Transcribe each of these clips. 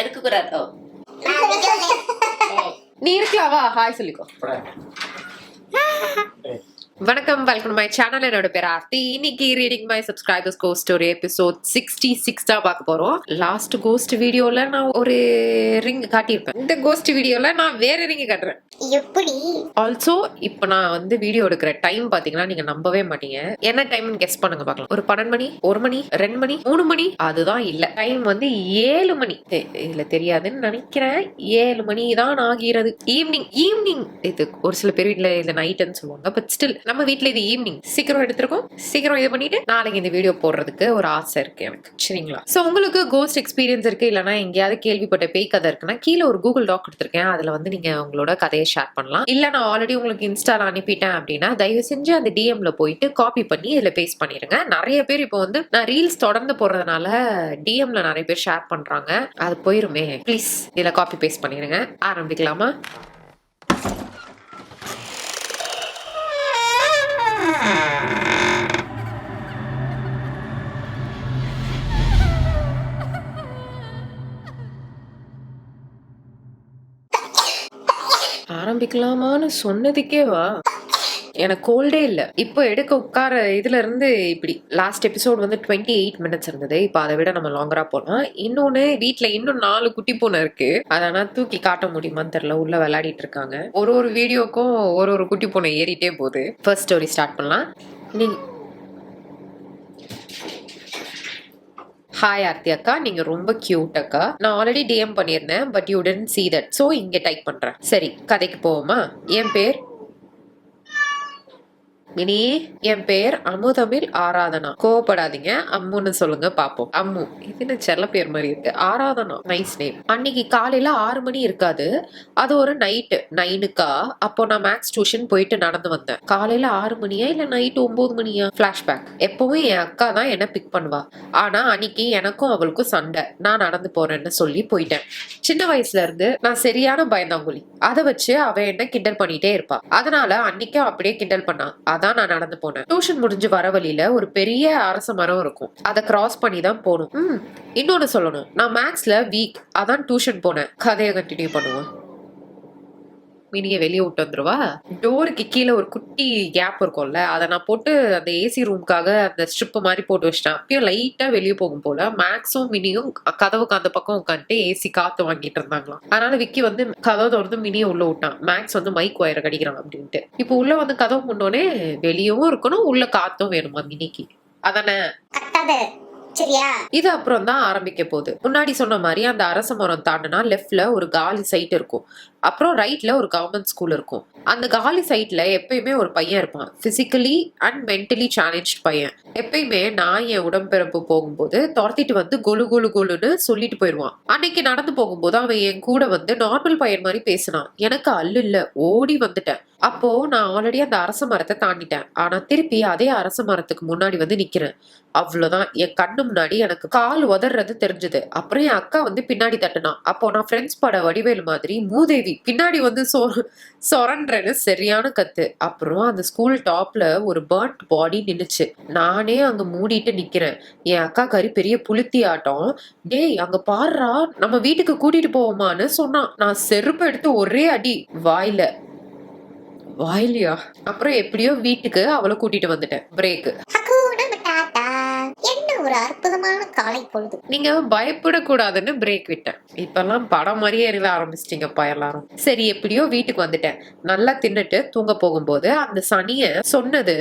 இருக்கக்கூடாதோ? நீ இருக்கலாவா? ஹாய் சொல்லிக்கோ. வணக்கம், welcome my channel. என்னோட பேர் ஆர்த்தி. இன்னைக்கு reading my subscribers cost story episode 66 தான் பார்க்க போறோம். லாஸ்ட் கோஸ்ட் வீடியோல நான் ஒரு ரிங் காட்டியிருப்பேன். இந்த கோஸ்ட் வீடியோல நான் வேற ரிங் காட்டுறேன். எப்படி? ஆல்சோ இப்போ நான் வந்து வீடியோ எடுக்கிற டைம் பாத்தீங்கன்னா நீங்க நம்பவே மாட்டீங்க. என்ன டைம்னு கெஸ் பண்ணுங்க பார்க்கலாம். ஒரு 12 மணி, 1 மணி, 2 மணி, 3 மணி? அதுதான் இல்ல. டைம் வந்து 7 மணி. இல்ல தெரியாதுன்னு நினைக்கிறேன். 7 மணி தான் ஆகிறது. ஈவினிங். இது ஒரு சில பேர் வீட்டுல இது நைட்னு சொல்லுவாங்க. பட் ஸ்டில் நம்ம வீட்டுல இது ஈவினிங். சீக்கிரம் எடுத்திருக்கோம். சீக்கிரம் இது பண்ணிட்டு நாளைக்கு இந்த வீடியோ போடுறதுக்கு ஒரு ஆசை இருக்கு எனக்கு. சரிங்களா? சோ உங்களுக்கு கோஸ்ட் எக்ஸ்பீரியன்ஸ் இருக்கு, இல்லைன்னா எங்கேயாவது கேள்விப்பட்ட பேய் கதை இருக்குன்னா கீழே ஒரு கூகுள் டாக் எடுத்திருக்கேன். அதுல வந்து நீங்க உங்களோட கதையை ஷேர் பண்ணலாம். இல்ல நான் ஆல்ரெடி உங்களுக்கு இன்ஸ்டால அனுப்பிட்டேன் அப்படின்னா தயவு செஞ்சு அந்த டிஎம்ல போயிட்டு காப்பி பண்ணி இதுல பேஸ்ட் பண்ணிருங்க. நிறைய பேர் இப்போ வந்து நான் ரீல்ஸ் தொடர்ந்து போடுறதுனால டிஎம்ல நிறைய பேர் ஷேர் பண்றாங்க. அது போயிருமே. ப்ளீஸ் இதுல காப்பி பேஸ்ட் பண்ணிருங்க. ஆரம்பிக்கலாமா? ஆரம்பிக்கலாமான்னு சொன்னதுக்கே வா. எனக்கு கோல்டே இல்ல. இப்போ எடுக்க உட்கார இதுல இருந்து இப்படி லாஸ்ட் எபிசோட் வந்து 28 மினிட்ஸ் இருந்தது. இப்போ அதை விட நம்ம லாங்கரா போலாம். இன்னொன்னு வீட்டுல இன்னும் 4 குட்டி பூனை இருக்கு. அதை தூக்கி காட்ட முடியுமான்னு தெரியல. உள்ள விளையாடிட்டு இருக்காங்க. ஒரு வீடியோக்கும் ஒரு குட்டி பூனை ஏறிட்டே போகுது. ஃபர்ஸ்ட் ஸ்டோரி ஸ்டார்ட் பண்ணலாம். நீ ஹாய் ஆர்த்தி அக்கா, நீங்க ரொம்ப கியூட் அக்கா. நான் ஆல்ரெடி டிஎம் பண்ணியிருந்தேன், but you didn't see that. So இங்க டைப் பண்றேன். சரி, கதைக்கு போவோமா? என் பேர் மினி. என் பேர் அமுதமிழ் ஆராதனா. கோவப்படாதீங்க, அம்முன்னு சொல்லுங்க பாப்போம். அம்மு, இது என்ன செல்ல பேர் மாதிரி இருக்கு. Aradhana, nice name. அன்னைக்கு காலையில 6 மணி இருக்காது. அது ஒரு நைட்டு 9க்கா. அப்போ நான் மேக்ஸ் டியூஷன் போயிட்டு நடந்து வந்தேன். காலையில 6 மணியா இல்ல நைட்டு 9 மணியா? பிளாஷ்பேக். எப்பவும் என் அக்கா தான் என்ன பிக் பண்ணுவா. ஆனா அன்னைக்கு எனக்கும் அவளுக்கும் சண்டை. நான் நடந்து போறேன்னு சொல்லி போயிட்டேன். சின்ன வயசுல இருந்து நான் சரியான பயந்தாங்குழி. அதை வச்சு அவ என்ன கிண்டல் பண்ணிட்டே இருப்பா. அதனால அன்னைக்கும் அப்படியே கிண்டல் பண்ணா. அதான் நான் நடந்து போனேன். டியூஷன் முடிஞ்சு வர வழியில ஒரு பெரிய அரச மரம் இருக்கும். அதை கிராஸ் பண்ணி தான் போகணும். இன்னொன்னு சொல்லணும், நான் மேக்ஸ்ல வீக். அதான் டியூஷன் போனேன். கதையை கண்டினியூ பண்ணுவோம். மினிய வெளியே விட்டு வந்துருவா. டோருக்கு கீழே ஒரு குட்டி கேப் இருக்கும்ல, அதை நான் போட்டு அந்த ஏசி ரூமுக்காக அந்த ஸ்ட்ரிப் மாதிரி போட்டு வச்சிட்டேன். அப்பயும் லைட்டா வெளியே போகும் போல மேக்ஸும் மினியும் கதவுக்கு அந்த பக்கம் உட்காந்துட்டு ஏசி காத்து வாங்கிட்டு இருந்தாங்களாம். அதனால விக்கி வந்து கதவை திறந்து மினியை உள்ள விட்டான். மேக்ஸ் வந்து மைக் ஒயரை கடிக்கிறான் அப்படின்ட்டு. இப்போ உள்ள வந்து கதவு முன்னோடனே வெளியவும் இருக்கணும், உள்ள காத்தும் வேணுமா மினிக்கு. அதானே? சரியா? இது அப்புறம் தான் ஆரம்பிக்க போகுது. முன்னாடி சொன்ன மாதிரி அந்த அரச மரம் தாண்டினா லெஃப்ட்ல ஒரு காலி சைட் இருக்கும். அப்புறம் ரைட்ல ஒரு கவர்மெண்ட் ஸ்கூல் இருக்கும். அந்த காலி சைட்ல எப்பயுமே ஒரு பையன் இருப்பான். பிசிக்கலி அண்ட் மென்டலி சேலஞ்ச் பையன். எப்பயுமே நான் என் உடம்பிறப்பு போகும்போது துரத்திட்டு வந்து கொலு கொலு கொலுன்னு சொல்லிட்டு போயிடுவான். அன்னைக்கு நடந்து போகும்போது அவன் என் கூட வந்து நார்மல் பையன் மாதிரி பேசினான். எனக்கு அல்லு இல்ல, ஓடி வந்துட்டேன். அப்போ நான் ஆல்ரெடி அந்த அரச மரத்தை தாண்டிட்டேன். ஆனா திருப்பி அதே அரச மரத்துக்கு முன்னாடி வந்து நிக்கிறேன். அவ்வளவுதான், என் கண்ணு முன்னாடி எனக்கு கால் உதறது தெரிஞ்சது. அப்புறம் என் அக்கா வந்து பின்னாடி தட்டுனான். அப்போ நான் ஃப்ரெண்ட்ஸ் பட வடிவேலு மாதிரி மூதேவி பின்னாடி வந்து சொரன்றேன்னு சரியான கத்து. அப்புறம் அந்த ஸ்கூல் டாப்ல ஒரு பர்ன்ட் பாடி நின்னுச்சு. நானே அங்க மூடிட்டு நிக்கிறேன். என் அக்கா கறி பெரிய புளுத்தி ஆட்டம். டேய் அங்க பாடுறா, நம்ம வீட்டுக்கு கூட்டிட்டு போவோமான்னு சொன்னான். நான் செருப்பு எடுத்து ஒரே அடி வாயிலையா. அப்புறம் எப்படியோ வீட்டுக்கு அவளை கூட்டிட்டு வந்துட்டேன். பிரேக். என்ன ஒரு அற்புதமான காலை பொழுது. நீங்க பயப்படக்கூடாதுன்னு பிரேக் விட்டேன். இப்பெல்லாம் படம் மாதிரியே எழுத ஆரம்பிச்சிட்டீங்கப்பா எல்லாரும். சரி, எப்படியோ வீட்டுக்கு வந்துட்டேன். நல்லா தின்னுட்டு தூங்க போகும்போது அந்த சனிய சொன்னது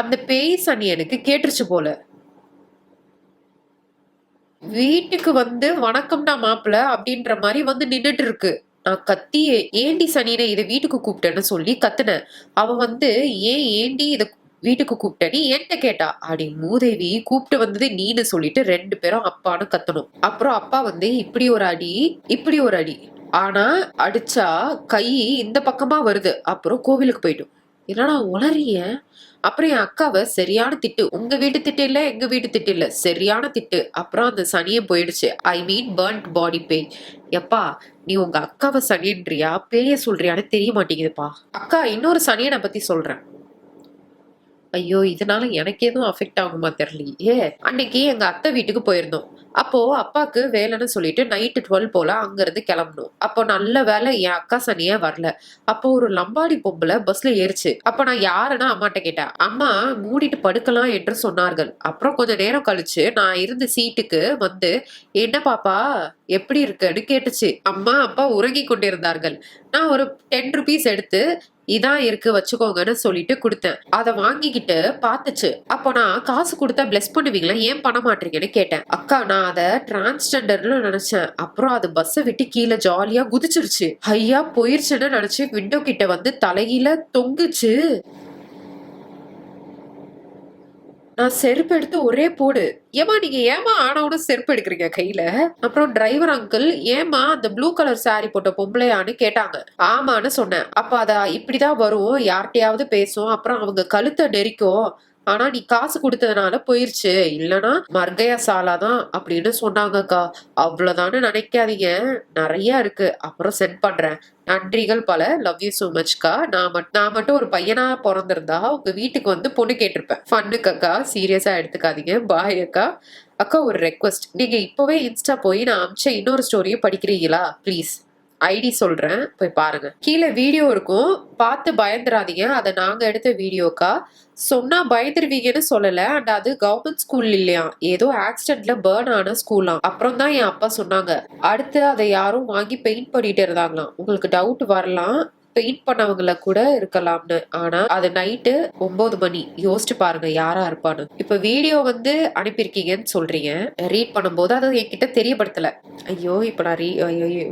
அந்த பேய் சனியனுக்கு கேட்டுருச்சு போல. வீட்டுக்கு வந்து வணக்கம்டா மாப்பிள்ள அப்படின்ற மாதிரி வந்து நின்னுட்டு இருக்கு. நான் கத்தி ஏண்டி சனியனை இதை வீட்டுக்கு கூப்பிட்டேன்னு சொல்லி கத்துனேன். அவ வந்து ஏண்டி இதை வீட்டுக்கு கூப்பிட்டேன்னு என்கிட்ட கேட்டா. அடி மூதேவி, கூப்பிட்டு வந்தது நீன்னு சொல்லிட்டு 2 பேரும் அப்பான்னு கத்தணும். அப்புறம் அப்பா வந்து இப்படி ஒரு அடி. ஆனா அடிச்சா கை இந்த பக்கமா வருது. அப்புறம் கோவிலுக்கு போயிட்டோம். என்னடா உளறிய? அப்புறம் என் அக்காவை சரியான திட்டு. உங்க வீட்டு திட்டு இல்ல, எங்க வீட்டு திட்டு இல்ல, சரியான திட்டு. அப்புறம் அந்த சனியை போயிடுச்சு. ஐ மீன் பர்ன்ட் பாடி பேய். எப்பா, நீ உங்க அக்காவை சனின்றியா பேய சொல்றியான்னு தெரிய மாட்டேங்குதுப்பா. அக்கா, இன்னொரு சனியனை பத்தி சொல்றேன். ஐயோ, இதனால எனக்கு எதுவும் அஃபெக்ட் ஆகுமா தெரியலையே. அன்னைக்கு எங்க அத்தை வீட்டுக்கு போயிருந்தோம். அப்போ அப்பாக்கு வேலைன்னு சொல்லிட்டு நைட்டு 12 போல அங்கிருந்து கிளம்பணும். அப்போ நல்ல வேலை என் அக்கா சனியே வரல. அப்போ ஒரு லம்பாடி பொம்பளை பஸ்ல ஏறுச்சு. அப்ப நான் யாருன்னா அம்மாட்ட கேட்டேன். அம்மா மூடிட்டு படுக்கலாம் என்று சொன்னார்கள். அப்புறம் கொஞ்ச நேரம் கழிச்சு நான் இருந்த சீட்டுக்கு வந்து என்ன பாப்பா எப்படி இருக்குன்னு கேட்டுச்சு. அம்மா அப்பா உறங்கி கொண்டிருந்தார்கள். நான் ஒரு 10 ருபீஸ் எடுத்து இதான் இருக்கு வச்சுக்கோங்கன்னு சொல்லிட்டு கொடுத்தேன். அதை வாங்கிக்கிட்டு பாத்துச்சு. அப்போ நான் காசு கொடுத்தா பிளஸ் பண்ணுவீங்களா, ஏன் பண்ண மாட்டீங்கன்னு கேட்டேன். அக்கா நான் அதை டிரான்ஸ்ஜெண்டர்னு நினைச்சேன். அப்புறம் அது பஸ்ஸை விட்டு கீழே ஜாலியா குதிச்சிருச்சு. ஐயா போயிருச்சுன்னு நினைச்சு விண்டோ கிட்ட வந்து தலையில தொங்குச்சு. நான் செருப்பு எடுத்து ஒரே போடு. ஏமா நீங்க ஏமா ஆனவுட செருப்பு எடுக்கிறீங்க கையில? அப்புறம் டிரைவர் அங்கிள் ஏமா அந்த ப்ளூ கலர் சாரி போட்ட பொம்பளையான்னு கேட்டாங்க. ஆமான்னு சொன்னேன். அப்ப அத இப்படிதான் வரும், யார்கிட்டயாவது பேசும், அப்புறம் அவங்க கழுத்தை நெரிக்கும். ஆனா நீ காசு கொடுத்ததுனால போயிருச்சு, இல்லனா மர்கையா சாலாதான் அப்படின்னு சொன்னாங்கக்கா. அவ்வளவுதான்னு நினைக்காதீங்க, நிறைய இருக்கு, அப்புறம் சென்ட் பண்றேன். நன்றிகள் பல. லவ் யூ சோ மச்க்கா. நான் மட்டும் ஒரு பையனா பிறந்திருந்தா உங்க வீட்டுக்கு வந்து பொண்ணு கேட்டிருப்பேன். ஃபன்னுக்கு அக்கா, சீரியஸா எடுத்துக்காதீங்க. பாய் அக்கா. அக்கா ஒரு ரெக்வஸ்ட், நீங்க இப்பவே இன்ஸ்டா போய் நான் அமிச்ச இன்னொரு ஸ்டோரியும் படிக்கிறீங்களா ப்ளீஸ்? ஐடி சொல்றேன், போய் பாருங்க. கீழே வீடியோ இருக்கும், பார்த்து பயந்துராதீங்க. அதை நாங்க எடுத்த வீடியோக்கா. சொன்னா பயந்துருவீங்கன்னு சொல்லல. அண்ட் அது கவர்மெண்ட் ஸ்கூல் இல்லையா, ஏதோ ஆக்சிடென்ட்ல பேர்ன் ஆன ஸ்கூலாம். அப்புறம் தான் என் அப்பா சொன்னாங்க. அடுத்து அதை யாரும் வாங்கி பெயிண்ட் பண்ணிட்டு இருந்தாங்களாம். உங்களுக்கு டவுட் வரலாம், பெயிண்ட் பண்ணவங்கள கூட இருக்கலாம்னு. ஆனா அது நைட்டு 9 மணி. யோசிச்சு பாருங்க யாரா இருப்பான்னு. இப்ப வீடியோ வந்து அனுப்பியிருக்கீங்கன்னு சொல்றீங்க. ரீட் பண்ணும்போது அது என்கிட்ட தெரியப்படுத்தல. ஐயோ இப்ப நான்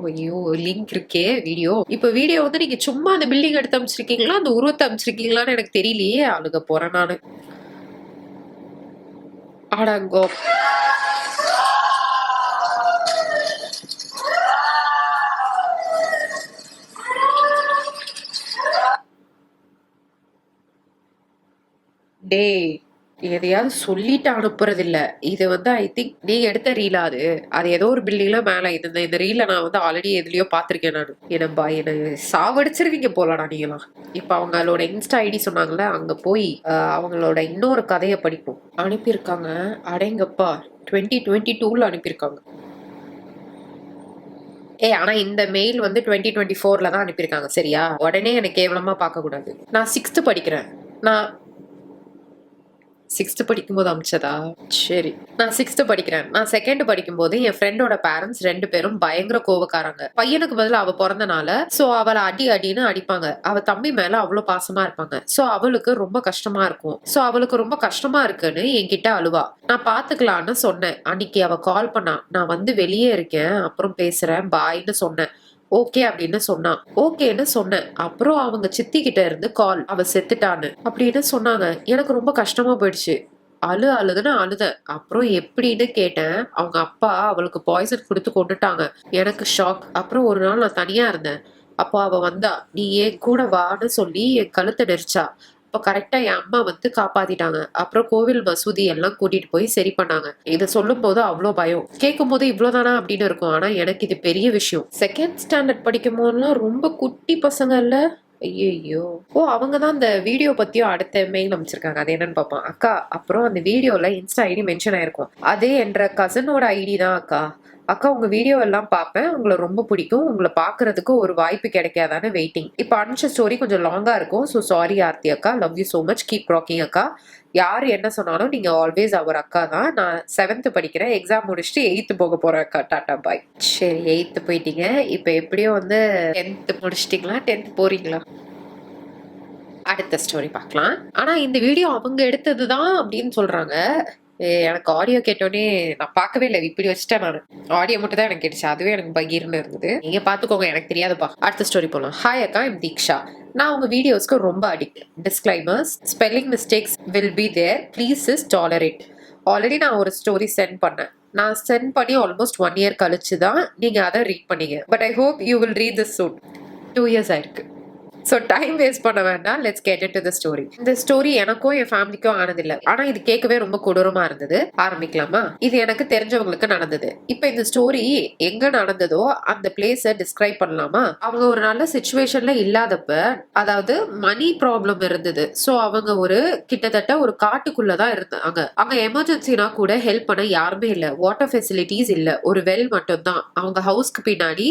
ஐயோ லிங்க் இருக்கே வீடியோ. இப்ப வீடியோ வந்து நீங்க சும்மா அந்த பில்டிங் எடுத்து அமைச்சிருக்கீங்களா, அந்த உருவத்தை அமைச்சிருக்கீங்களான்னு எனக்கு தெரியலையே. அழுக போறேன் நானு. அடங்கோ டேய், எதையாவது சொல்லிட்டு அனுப்புறது இல்ல. இது வந்து ஐ திங்க் நீங்க எடுத்த ரீலா அது? அது ஏதோ ஒரு பில்டிங்ல மேல இந்த ரீல நான் வந்து ஆல்ரெடி எதுலயோ பாத்திருக்கேன் நானு. என்ன சாவடிச்சிருவீங்க போலடா நீங்களாம். இப்ப அவங்களோட இன்ஸ்டா ஐடி சொன்னாங்கல்ல, அங்க போய் அவங்களோட இன்னொரு கதையை படிப்போம். அனுப்பியிருக்காங்க. அடேங்கப்பா 2022ல அனுப்பியிருக்காங்க. ஆனா இந்த மெயில் வந்து 2024ல தான் அனுப்பியிருக்காங்க. சரியா? உடனே எனக்கு கேவலமா பார்க்க கூடாது. நான் 6th படிக்கிறேன். நான் 6th படிக்கும்போது அமிச்சதா? சரி. நான் 6th படிக்கிறேன். நான் 2nd படிக்கும்போது என் ஃப்ரெண்டோட பேரண்ட்ஸ் 2 பேரும் பயங்கர கோவக்காரங்க. பையனுக்கு பதிலா அவ பிறந்தனால சோ அவளை அடின்னு அடிப்பாங்க. அவ தம்பி மேல அவ்வளவு பாசமா இருப்பாங்க. சோ அவளுக்கு ரொம்ப கஷ்டமா இருக்கும். சோ அவளுக்கு ரொம்ப கஷ்டமா இருக்குன்னு என்கிட்ட அழுவா. நான் பாத்துக்கலான்னு சொன்னேன். அன்னைக்கு அவ கால் பண்ணா. நான் வந்து வெளியே இருக்கேன், அப்புறம் பேசுறேன் பாய்ன்னு சொன்னேன். ஓகே அப்படின்னு சொன்னான். ஓகேன்னு சொன்னேன். அப்புறம் அவங்க சித்தி கிட்ட இருந்து கால், அவ செத்துட்டான்னு அப்படின்னு சொன்னாங்க. எனக்கு ரொம்ப கஷ்டமா போயிடுச்சு. அழுதுன்னு அழுத. அப்புறம் எப்படின்னு கேட்டேன். அவங்க அப்பா அவளுக்கு பாய்சன் கொடுத்து கொண்டுட்டாங்க. எனக்கு ஷாக். அப்புறம் ஒரு நாள் நான் தனியா இருந்தேன். அப்போ அவ வந்தா. நீ என் கூட வான்னு சொல்லி என் கழுத்தை நெரிச்சா. அப்ப கரெக்டா என் அம்மா வந்து காப்பாத்திட்டாங்க. அப்புறம் கோவில் மசூதி எல்லாம் கூட்டிட்டு போய் சரி பண்ணாங்க. இதை சொல்லும் போது அவ்வளோ பயம். கேட்கும் போது இவ்வளவுதானா அப்படின்னு இருக்கும். ஆனா எனக்கு இது பெரிய விஷயம். 2nd ஸ்டாண்டர்ட் படிக்கும் போதெல்லாம் ரொம்ப குட்டி பசங்க இல்ல. ஐயோ. அவங்கதான் அந்த வீடியோ பத்தியும் அடுத்த மெயில் அமைச்சிருக்காங்க. அது என்னன்னு பாப்பான். அக்கா அப்புறம் அந்த வீடியோல இன்ஸ்டா ஐடி மென்ஷன் ஆயிருக்கும். அது என்ற கசனோட ஐடி தான் அக்கா. அக்கா உங்க வீடியோ எல்லாம் பார்ப்பேன், உங்களை ரொம்ப பிடிக்கும், உங்களை பாக்குறதுக்கு ஒரு வாய்ப்பு கிடைக்காதான்னு வெயிட்டிங். இப்ப அனுப்பிச்ச ஸ்டோரி கொஞ்சம் லாங்கா இருக்கும். ஸோ சாரி ஆர்த்தி அக்கா. Love you so much. Keep rocking அக்கா. யாரு என்ன சொன்னாலும் நீங்க ஆல்வேஸ் அவர் அக்கா தான். நான் 7th படிக்கிறேன். எக்ஸாம் முடிச்சுட்டு 8th போக போறேன் அக்கா. டாட்டா பாய். சரி 8th போயிட்டீங்க. இப்ப எப்படியோ வந்து 10th முடிச்சிட்டீங்களா? 10th போறீங்களா? அடுத்த ஸ்டோரி பார்க்கலாம். ஆனா இந்த வீடியோ அவங்க எடுத்ததுதான் அப்படின்னு சொல்றாங்க. எனக்கு ஆடியோ கேட்டோடனே நான் பார்க்கவே இல்லை, இப்படி வச்சுட்டேன். நான் ஆடியோ மட்டும் தான் எனக்கு கேட்டுச்சு. அதுவே எனக்கு பகீர்னு இருந்தது. நீங்க பாத்துக்கோங்க, எனக்கு தெரியாதுப்பா. அடுத்த ஸ்டோரி போலாம். ஹாய் அக்கா, எம் தீக்ஷா. நான் உங்க வீடியோஸ்க்கு ரொம்ப addict. Disclaimers, spelling mistakes will be there, please is tolerate. Already நான் ஒரு ஸ்டோரி சென்ட் பண்ணேன். நான் சென்ட் பண்ணி ஆல்மோஸ்ட் 1 year கழிச்சு தான் நீங்க அதை ரீட் பண்ணீங்க. But I hope you will read this soon. 2 years ஆயிருக்கு. ஸோ டைம் வேஸ்ட் பண்ண வேண்டாம், let's get into the story. இந்த ஸ்டோரி எனக்கும் என் ஃபேமிலிக்கும் ஆனதில்லை, ஆனா இது கேட்கவே ரொம்ப கொடூரமா இருந்தது. ஆரம்பிக்கலாமா? இது எனக்கு தெரிஞ்சவங்களுக்கு நடந்தது. இப்போ இந்த ஸ்டோரி எங்க நடந்ததோ அந்த பிளேஸை டிஸ்கிரைப் பண்ணலாமா? அவங்க ஒரு நல்ல சுச்சுவேஷன்ல இல்லாதப்ப, அதாவது மணி ப்ராப்ளம் இருந்தது. ஸோ அவங்க ஒரு கிட்டத்தட்ட ஒரு காட்டுக்குள்ளதான் இருந்தாங்க. அங்க எமர்ஜென்சினா கூட ஹெல்ப் பண்ண யாருமே இல்ல, வாட்டர் ஃபெசிலிட்டிஸ் இல்ல, ஒரு வெல் மட்டும் தான் அவங்க ஹவுஸ்க்கு பின்னாடி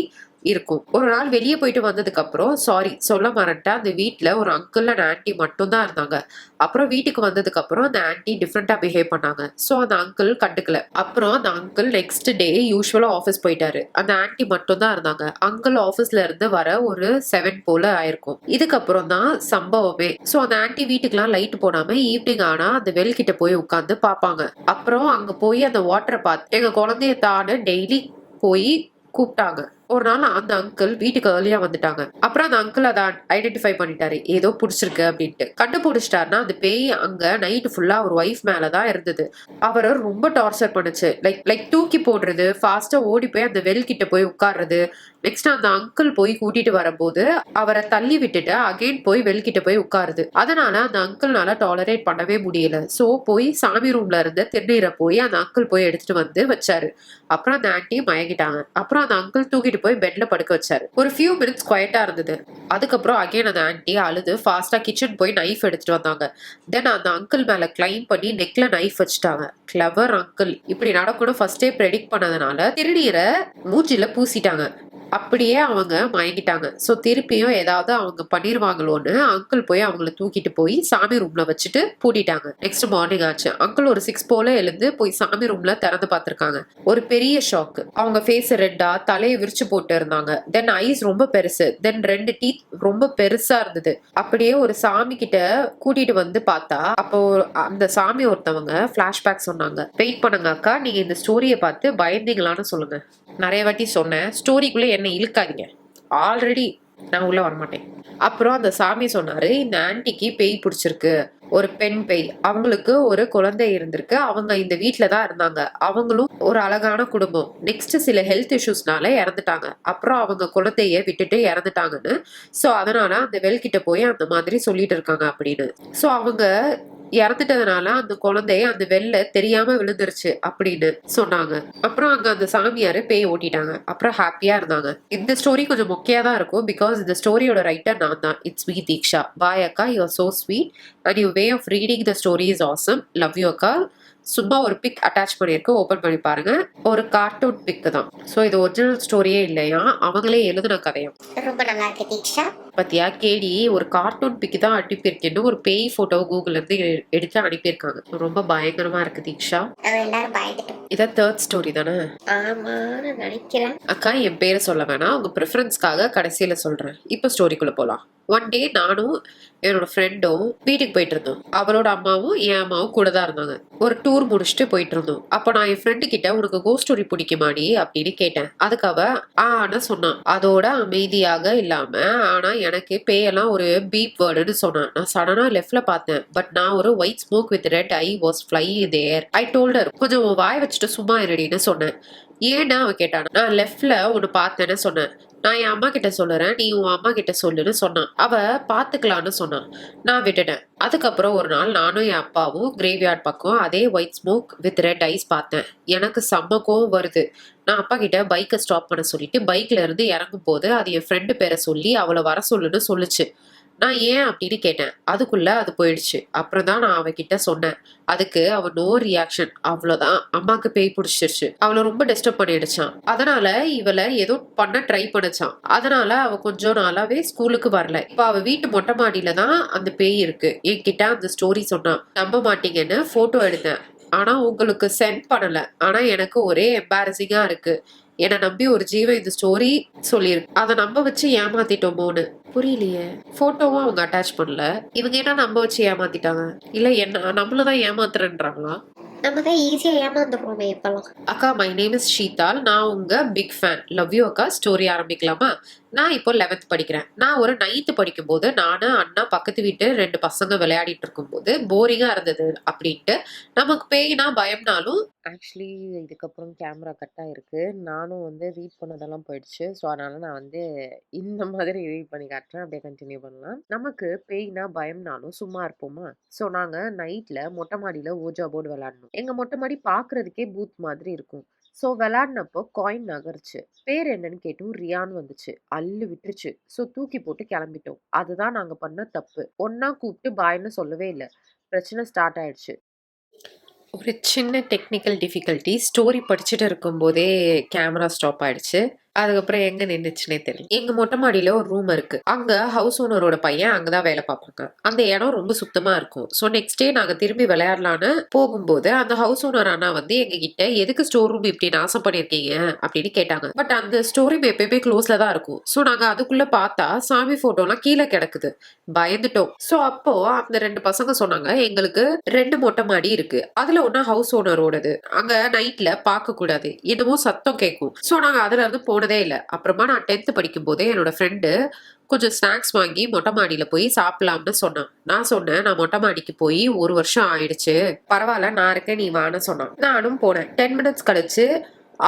இருக்கும். ஒரு நாள் வெளியே போயிட்டு வந்ததுக்கு அப்புறம், சாரி சொல்ல மறந்துட்டேன், அந்த வீட்ல ஒரு அங்கிள் அண்ட் ஆன்டி மட்டும் தான் இருந்தாங்க. அப்புறம் வீட்டுக்கு வந்ததுக்கு அப்புறம் அந்த ஆன்டி டிஃப்ரெண்டா பிஹேவ் பண்ணாங்க. ஸோ அந்த அங்கிள் கண்டுக்கல. அப்புறம் அந்த அங்கிள் நெக்ஸ்ட் டே யூஸ்வலா ஆஃபீஸ் போயிட்டாரு. அந்த ஆன்டி மட்டும் தான் இருந்தாங்க. அங்கிள் ஆஃபீஸ்ல இருந்து வர ஒரு 7 போல ஆயிருக்கும். இதுக்கப்புறம் தான் சம்பவமே. ஸோ அந்த ஆன்டி வீட்டுக்குலாம் லைட் போடாம ஈவினிங் ஆனா அந்த வெல் கிட்ட போய் உட்காந்து பார்ப்பாங்க. அப்புறம் அங்க போய் அந்த வாட்டரை பார்த்து எங்க குழந்தைய தானு டெய்லி போய் கூப்பிட்டாங்க. ஒரு நாள் அந்த அங்கிள் வீட்டுக்கு ஏர்லியா வந்துட்டாங்க. அப்புறம் அந்த அங்கிள் அதை ஐடென்டிஃபை பண்ணிட்டாரு, ஏதோ பிடிச்சிருக்கு அப்படின்ட்டு. கண்டுபிடிச்சிட்டாருன்னா அந்த பேய் அங்க நைட்டு ஃபுல்லா ஒரு ஒய்ஃப் மேலதான் இருந்தது. அவரை ரொம்ப டார்ச்சர் பண்ணுச்சு. லைக் தூக்கி போடுறது, ஃபாஸ்டா ஓடி போய் அந்த வெல் கிட்ட போய் உட்கார்றது. நெக்ஸ்ட் அந்த அங்கிள் போய் கூட்டிட்டு வரும்போது அவரை தள்ளி விட்டுட்டு அகைன் போய் வெல்கிட்ட போய் உட்காருது. அதனால அந்த அங்கிள்னால டாலரேட் பண்ணவே முடியல. சோ போய் சாமி ரூம்ல இருந்து திருநீரை போய் அந்த அங்கிள் போய் எடுத்துட்டு வந்து வச்சாரு. அப்புறம் அந்த ஆன்டி மயங்கிட்டாங்க. அப்புறம் அந்த அங்கிள் தூக்கிட்டு போய் பெட்ல படுக்க வச்சாரு. ஒரு ஃபியூ மினிட்ஸ் குவைட்டா இருந்தது. அதுக்கப்புறம் அகைன் அந்த ஆன்டி அழுது ஃபாஸ்டா கிச்சன் போய் நைஃப் எடுத்துட்டு வந்தாங்க. தென் அந்த அங்கிள் மேல கிளைம் பண்ணி நெக்ல நைஃப் வச்சுட்டாங்க. Clever uncle. இப்படி நடக்கணும் ஃபர்ஸ்டே ப்ரெடிக்ட் பண்ணதுனால திருநீரை மூஞ்சில பூசிட்டாங்க. அப்படியே அவங்க மயங்கிட்டாங்க. ஸோ திருப்பியும் ஏதாவது அவங்க பண்ணிருவாங்களோன்னு அங்கிள் போய் அவங்கள தூக்கிட்டு போய் சாமி ரூம்ல வச்சுட்டு பூட்டிட்டாங்க. நெக்ஸ்ட் மார்னிங் ஆச்சு. அங்கிள் ஒரு 6 போல எழுந்து போய் சாமி ரூம்ல திறந்து பார்த்திருக்காங்க. ஒரு பெரிய ஷாக். அவங்க ஃபேஸ் ரெட்டா, தலையை விரிச்சு போட்டு இருந்தாங்க. தென் ஐஸ் ரொம்ப பெருசு. தென் 2 டீத் ரொம்ப பெருசா இருந்தது. அப்படியே ஒரு சாமி கிட்ட கூட்டிட்டு வந்து பார்த்தா, அப்போ அந்த சாமி ஒருத்தவங்க பிளாஷ்பேக் சொன்னாங்க. வெயிட் பண்ணுங்க அக்கா, நீங்க இந்த ஸ்டோரியை பார்த்து பயந்தீங்களான்னு சொல்லுங்க. நிறைய வாட்டி சொன்னேன், ஸ்டோரிக்குள்ள என்ன இழுக்காதீங்க, ஆல்ரெடி நான் உள்ள வரமாட்டேன். அப்புறம் அந்த சாமி சொன்னாரு, இந்த ஆன்டிக்கு பேய் பிடிச்சிருக்கு, ஒரு பெண் பேய். அவங்களுக்கு ஒரு குழந்தை இருந்திருக்கு. அவங்க இந்த வீட்டுல தான் இருந்தாங்க. அவங்களும் ஒரு அழகான குடும்பம். நெக்ஸ்ட் சில ஹெல்த் இஷ்யூஸ்னால இறந்துட்டாங்க. அப்புறம் அவங்க குழந்தைய விட்டுட்டு இறந்துட்டாங்கன்னு. ஸோ அதனால அந்த வெல் கிட்ட போய் அந்த மாதிரி சொல்லிட்டு இருக்காங்க அப்படின்னு. ஸோ அவங்க இறந்துட்டதுனால அந்த குழந்தைய அந்த வெள்ள தெரியாம விழுந்துருச்சு அப்படின்னு சொன்னாங்க. அப்புறம் அங்க அந்த சாமியாரு பேய் ஓட்டிட்டாங்க. அப்புறம் ஹாப்பியா இருந்தாங்க. இந்த ஸ்டோரி கொஞ்சம் மொக்கையா தான் இருக்கும், பிகாஸ் இந்த ஸ்டோரியோட ரைட்டர் நான் தான். It's me Deeksha. பாய் அக்கா, you are so sweet and you way of reading the story is awesome. Love you அக்கா. சும்மா ஒரு பிக் அட்டாச் பண்ணிருக்கு, ஓபன் பண்ணி பாருங்க. ஒரு கார்ட்டூன் பிக் தான். ஸோ இது ஒரிஜினல் ஸ்டோரியே இல்லையா, அவங்களே எழுதுன கதையும். ரொம்ப நல்லா இருக்கு தீக்ஷா. பத்தியா கேடி, ஒரு கார்ட்டூன் பிக் தான் அனுப்பியிருக்கேன்னு ஒரு பேய் போட்டோ கூகுள்ல இருந்து எடுத்து அனுப்பியிருக்காங்க. ரொம்ப பயங்கரமா இருக்கு தீக்ஷா. எல்லாரும் பயந்துட்டோம். இதான் 3rd ஸ்டோரி தானே? ஆமான்னு நினைக்கிறேன். அக்கா என் பேரை சொல்ல வேணாம், உங்க ப்ரிஃபரன்ஸ்க்காக கடைசியில சொல்றேன். இப்போ ஸ்டோரிக்குள்ள போலாம். ஒன் டே நானும் என்னோட ஃப்ரெண்டும் வீட்டுக்கு போயிட்டு இருந்தோம். அவளோட அம்மாவும் என் அம்மாவும் கூட தான் இருந்தாங்க. ஒரு டூர் முடிச்சுட்டு போயிட்டு இருந்தோம். அப்போ நான் என் ஃப்ரெண்டு கிட்ட உனக்கு கோஸ்ட் ஸ்டோரி பிடிக்குமாடி அப்படின்னு கேட்டேன். அதுக்கு அவ ஆனா சொன்னான். அதோட அமைதியாக இல்லாம ஆனா எனக்கு பேயெல்லாம் ஒரு பீப் வேர்டுன்னு சொன்னான். நான் சடனா லெஃப்ட்ல பார்த்தேன். பட் நான் ஒரு white smoke with red eye was fly there. I told her கொஞ்சம் வாய் வச்சுட்டு சும்மா இருடின்னு சொன்னேன். ஏன்னா அவ கேட்டான். நான் லெஃப்ட்ல ஒன்னு பார்த்தேன்னு சொன்னேன். நான் என் அம்மா கிட்ட சொல்லுறேன், நீ உன் அம்மா கிட்ட சொல்லுன்னு சொன்னான். அவ பாத்துக்கலான்னு சொன்னான். நான் விட்டுட்டேன். அதுக்கப்புறம் ஒரு நாள் நானும் என் அப்பாவும் கிரேவ்யார்ட் பக்கம் அதே white smoke with red eyes பார்த்தேன். எனக்கு செம்ம கோவம் வருது. நான் அப்பா கிட்ட பைக்கை ஸ்டாப் பண்ண சொல்லிட்டு பைக்ல இருந்து இறங்கும் போது அது என் ஃப்ரெண்டு பேரை சொல்லி அவளை வர சொல்லுன்னு சொல்லுச்சு. நான் ஏன் அப்படின்னு கேட்டேன். அதுக்குள்ள அது போயிடுச்சு. அப்புறம் தான் நான் அவகிட்ட சொன்னேன். அதுக்கு அவ நோ ரியாக்ஷன். அவ்வளவுதான், அம்மாக்கு பேய் பிடிச்சிருச்சு. அவளை ரொம்ப டிஸ்டர்ப் பண்ணிடுச்சான். அதனால இவளை ஏதோ பண்ண ட்ரை பண்ணிச்சான். அதனால அவ கொஞ்சம் நாளாவே ஸ்கூலுக்கு வரல. இப்ப அவ வீட்டு மொட்டை மாடியில தான் அந்த பேய் இருக்கு. என்கிட்ட அந்த ஸ்டோரி சொன்னான். நம்ப மாட்டீங்கன்னு போட்டோ எடுத்தேன். ஆனா உங்களுக்கு சென்ட் பண்ணல. ஆனா எனக்கு ஒரே எம்பாரசிங்கா இருக்கு. என்னை நம்பி ஒரு ஜீவன் இந்த ஸ்டோரி சொல்லியிருக்கு. அதை நம்ப வச்சு ஏமாத்திட்டோமோன்னு புரியலையே. போட்டோவும் அவங்க அட்டாச் பண்ணல. இவங்க என்ன நம்ப வச்சு ஏமாத்திட்டாங்க? இல்ல என்ன நம்மளதான் ஏமாத்துறேன்றாங்களா? நம்ம தான் ஈஸியா ஏமாந்துருவோமே இப்பெல்லாம். அக்கா, மை நேம் இஸ் ஷீதால். நான் உங்க பிக் ஃபேன். லவ் யூ அக்கா. ஸ்டோரி ஆரம்பிக்கலாமா? நான் இப்போ 11th படிக்கிறேன். நான் ஒரு 9th படிக்கும்போது நானு அண்ணா பக்கத்து வீட்டு 2 பசங்க விளையாடிட்டு இருக்கும்போது போரிங்கா இருந்தது அப்படின்ட்டு நமக்கு பேய்னா பயம்னாலும் ஆக்சுவலி இதுக்கப்புறம் கேமரா கட் ஆயிருக்கு. நானும் வந்து ரீட் பண்ணதெல்லாம் போயிடுச்சு. ஸோ அதனால நான் வந்து இந்த மாதிரி ரீட் பண்ணி காட்டுறேன். அப்படியே கண்டினியூ பண்ணலாம். நமக்கு பேய்னா பயம்னாலும் சும்மா இருப்போமா? ஸோ நாங்க நைட்ல மொட்டை மாடியில ஓஜா போர்டு விளையாடணும். எங்க மொட்டை மாடி பார்க்கறதுக்கே பூத் மாதிரி இருக்கும். ஸோ விளையாடினப்போ காயின் நகருச்சு. பேர் என்னன்னு கேட்டும் ரியான் வந்துச்சு. அள்ளு விட்டுருச்சு. ஸோ தூக்கி போட்டு கிளம்பிட்டோம். அதுதான் நாங்க பண்ண தப்பு. ஒண்ணா கூப்பிட்டு பாய்ன்னு சொல்லவே இல்ல. பிரச்சனை ஸ்டார்ட் ஆயிடுச்சு. ஒரு சின்ன டெக்னிக்கல் டிஃபிகல்ட்டி. ஸ்டோரி படிச்சுட்டு இருக்கும்போதே கேமரா ஸ்டாப் ஆயிடுச்சு. அதுக்கப்புறம் எங்க நின்னுச்சுன்னே தெரியல. எங்க மொட்டை மாடியில ஒரு ரூம் இருக்கு. அங்க ஹவுஸ் ஓனரோட பையன் அங்கதான் வேலை பார்ப்பாங்க. அந்த இடம் ரொம்ப சுத்தமா இருக்கும். ஸோ நெக்ஸ்ட் டே நாங்க திரும்பி விளையாடலான்னு போகும்போது அந்த ஹவுஸ் ஓனர் அண்ணா வந்து எங்க கிட்ட எதுக்கு ஸ்டோர் ரூம் இப்படி நாசம் பண்ணிருக்கீங்க அப்படின்னு கேட்டாங்க. பட் அந்த ஸ்டோர் ரூம் எப்பயுமே க்ளோஸ்ல தான் இருக்கும். ஸோ நாங்க அதுக்குள்ள பார்த்தா சாமி போட்டோலாம் கீழே கிடக்குது. பயந்துட்டோம். ஸோ அப்போ அந்த 2 பசங்க சொன்னாங்க, எங்களுக்கு 2 மொட்டை மாடி இருக்கு. அதுல ஒண்ணு ஹவுஸ் ஓனரோடது. அங்க நைட்ல பார்க்க கூடாது. என்னமோ சத்தம் கேட்கும். ஸோ நாங்க அதுல இருந்து போனதே இல்ல. அப்புறமா நான் 10th படிக்கும் போதே என்னோட ஃப்ரெண்டு கொஞ்சம் ஸ்நாக்ஸ் வாங்கி மொட்டை மாடியில போய் சாப்பிடலாம்னு சொன்னான். நான் சொன்னேன், நான் மொட்டை மாடிக்கு போய் 1 வருஷம் ஆயிடுச்சு, பரவாயில்ல நான் இருக்கேன், நீ வான்னு சொன்னான். நானும் போனேன். 10 மினிட்ஸ் கழிச்சு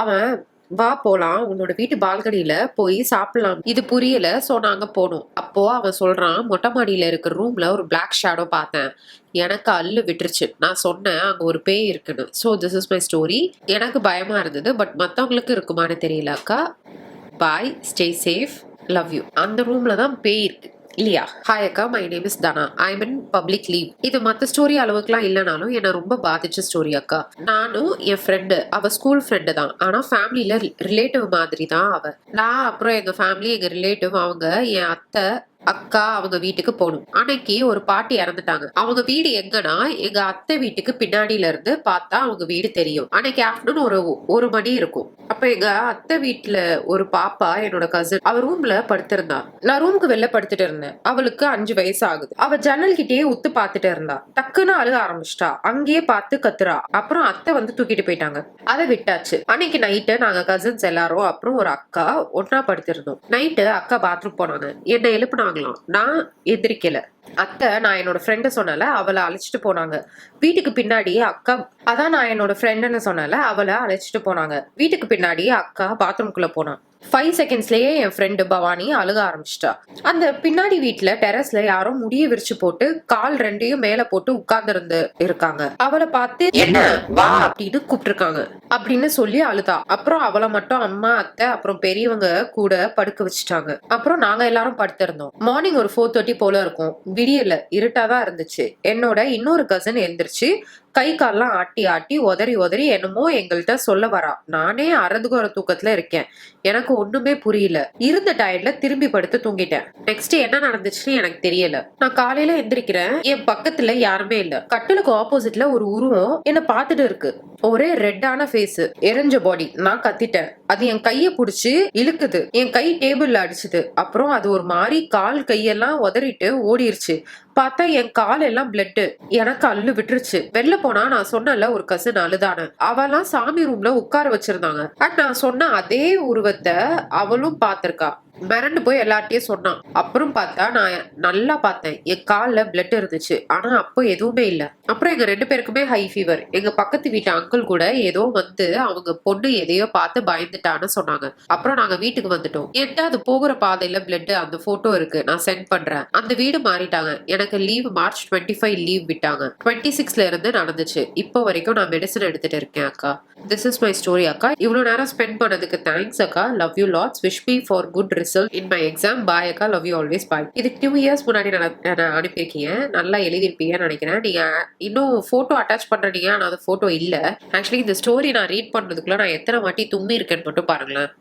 அவன் வா போலாம், உன்னோட வீட்டு பால்கனில போய் சாப்பிடலாம். இது புரியல. சோ நாங்க போனோம். அப்போ அவன் சொல்றான், மொட்டை மாடியில இருக்கிற ரூம்ல ஒரு பிளாக் ஷேடோ பார்த்தேன். எனக்கு அள்ளு விட்டுருச்சு. நான் சொன்னேன் அங்க ஒரு பேய் இருக்குன்னு. So this is my story. எனக்கு பயமா இருந்தது. பட் மத்தவங்களுக்கு இருக்குமான்னு தெரியல அக்கா. பாய், ஸ்டே சேஃப், லவ் யூ. அந்த ரூம்ல தான் பேய் இருக்கு இல்லையா? ஹாய் அக்கா, my name is Dhana. I am in public leave. இது மற்ற ஸ்டோரி அளவுக்குலாம் இல்லைனாலும் என்னை ரொம்ப பாதிச்ச ஸ்டோரி அக்கா. நானும் என் ஃப்ரெண்டு, அவ ஸ்கூல் ஃப்ரெண்டு தான். ஆனா ஃபேமிலியில ரிலேட்டிவ் மாதிரி தான் அவ. நான் அப்புறம் எங்க ஃபேமிலி, எங்க ரிலேட்டிவ், அவங்க என் அத்தை, அக்கா அவங்க வீட்டுக்கு போகணும். அன்னைக்கு ஒரு பாட்டி இறந்துட்டாங்க. அவங்க வீடு எங்கன்னா எங்க அத்தை வீட்டுக்கு பின்னாடியில இருந்து பார்த்தா அவங்க வீடு தெரியும். அன்னைக்கு ஆஃப்டர்நூன் ஒரு மணி இருக்கும். அப்ப எங்க அத்தை வீட்டுல ஒரு பாப்பா, என்னோட கசின், அவ ரூம்ல படுத்திருந்தா. நான் ரூமுக்கு வெளில படுத்துட்டு இருந்தேன். அவளுக்கு 5 வயசு ஆகுது. அவ ஜன்னல் கிட்டேயே உத்து பார்த்துட்டு இருந்தா. டக்குன்னு அழுக ஆரம்பிச்சிட்டா. அங்கேயே பார்த்து கத்துறா. அப்புறம் அத்தை வந்து தூக்கிட்டு போயிட்டாங்க. அதை விட்டாச்சு. அன்னைக்கு நைட்டு நாங்க கசின்ஸ் எல்லாரும் அப்புறம் ஒரு அக்கா ஒன்னா படுத்திருந்தோம். நைட்டு அக்கா பாத்ரூம் போனாங்க. என்னை எழுப்புனாங்களாம். நான் எந்திரிக்கல. அத்தை, நான் என்னோட ஃப்ரெண்டு சொன்னல, அவளை அழைச்சிட்டு போனாங்க. வீட்டுக்கு பின்னாடி அக்கா, அதான் நான் என்னோட ஃப்ரெண்டுன்னு சொன்னல, அவளை அழைச்சிட்டு போனாங்க. வீட்டுக்கு பின்னாடி அக்கா பாத்ரூம்குள்ள போனா. 5 செகண்ட்ஸ்லயே என் ஃப்ரெண்டு பவானி அழுக ஆரம்பிச்சிட்டா. அந்த பின்னாடி வீட்டுல டெரஸ்ல யாரோ முடிய விரிச்சு போட்டு கால் 2யும் மேல போட்டு உட்கார்ந்து இருக்காங்க. அவளை பார்த்து என்ன வா அப்படின்னு கூப்பிட்டுருக்காங்க அப்படின்னு சொல்லி அழுதா. அப்புறம் அவளை மட்டும் அம்மா, அத்தை, அப்புறம் பெரியவங்க கூட படுக்க வச்சுட்டாங்க. அப்புறம் நாங்க எல்லாரும் படுத்திருந்தோம். மார்னிங் ஒரு 4:30 போல இருக்கும். விடியல, இருட்டாதான் இருந்துச்சு. என்னோட இன்னொரு கசின் எழுந்திருச்சு கை கால்லாம் ஆட்டி ஆட்டி உதறி உதறி என்னமோ எங்கள்கிட்ட சொல்ல வரா. நானே அறதுகுற தூக்கத்துல இருக்கேன். எனக்கு ஒண்ணுமே புரியல. இருந்த டயர்ட்ல திரும்பி படுத்து தூங்கிட்டேன். நெக்ஸ்ட் என்ன நடந்துச்சுன்னு எனக்கு தெரியல. நான் காலையில எந்திரிக்கிறேன். என் பக்கத்துல யாருமே இல்ல. கட்டிலுக்கு ஆப்போசிட்ல ஒரு உருவம் என்ன பார்த்துட்டு இருக்கு. ஒரே ரெட்டான ஃபேஸ், எரிஞ்ச பாடி. நான் கத்திட்டேன். அது என் கைய புடிச்சு இழுக்குது. என் கை டேபிள்ல அடிச்சுது. அப்புறம் அது ஒரு மாதிரி கால் கையெல்லாம் உதறிட்டு ஓடிருச்சு. பார்த்தா என் கால் எல்லாம் பிளட். எனக்கு அள்ளு விட்டுருச்சு. வெளில போனா நான் சொன்னல ஒரு கசின் அழுதானு, அவெல்லாம் சாமி ரூம்ல உட்கார வச்சிருந்தாங்க. அண்ட் நான் சொன்ன அதே உருவத்தை அவளும் பார்த்திருக்கா. மிரண்டு போய் எல்லார்ட்டையும் சொன்னான். அப்புறம் பார்த்தா நான் நல்லா பார்த்தேன். என் கால்ல பிளட் இருந்துச்சு. ஆனா அப்போ எதுவுமே இல்ல. அப்புறம் எங்க 2 பேருக்குமே ஹை ஃபீவர். எங்க பக்கத்து வீட்டு அங்கிள் கூட ஏதோ வந்து அவங்க பொண்ணு எதையோ பார்த்து பயந்துட்டான்னு சொன்னாங்க. அப்புறம் நாங்க வீட்டுக்கு வந்துட்டோம். என்கிட்ட அது போகிற பாதையில பிளட் அந்த போட்டோ இருக்கு, நான் சென்ட் பண்றேன். அந்த வீடு மாறிட்டாங்க. எனக்கு லீவ் மார்ச் 25 லீவ் விட்டாங்க. 26ல இருந்து நடந்துச்சு. இப்போ வரைக்கும் நான் மெடிசன் எடுத்துட்டு இருக்கேன் அக்கா. திஸ் இஸ் மை ஸ்டோரி அக்கா. இவ்வளவு நேரம் ஸ்பெண்ட் பண்ணதுக்கு தேங்க்ஸ் அக்கா. Love you lots. Wish me for good result in my exam. Bye அக்கா. Love you always. பாய். இது 2 இயர்ஸ் முன்னாடி நான் அனுப்பியிருக்கீங்க. நல்லா எழுதிருப்பீங்கன்னு நினைக்கிறேன். நீங்க இன்னும் போட்டோ அட்டாச் பண்றீங்க. ஆனா அது போட்டோ இல்ல. ஆக்சுவலி இந்த ஸ்டோரி நான் ரீட் பண்றதுக்குள்ள நான் எத்தனை வாட்டி தும்மி இருக்கேன்னு மட்டும் பாருங்களேன்.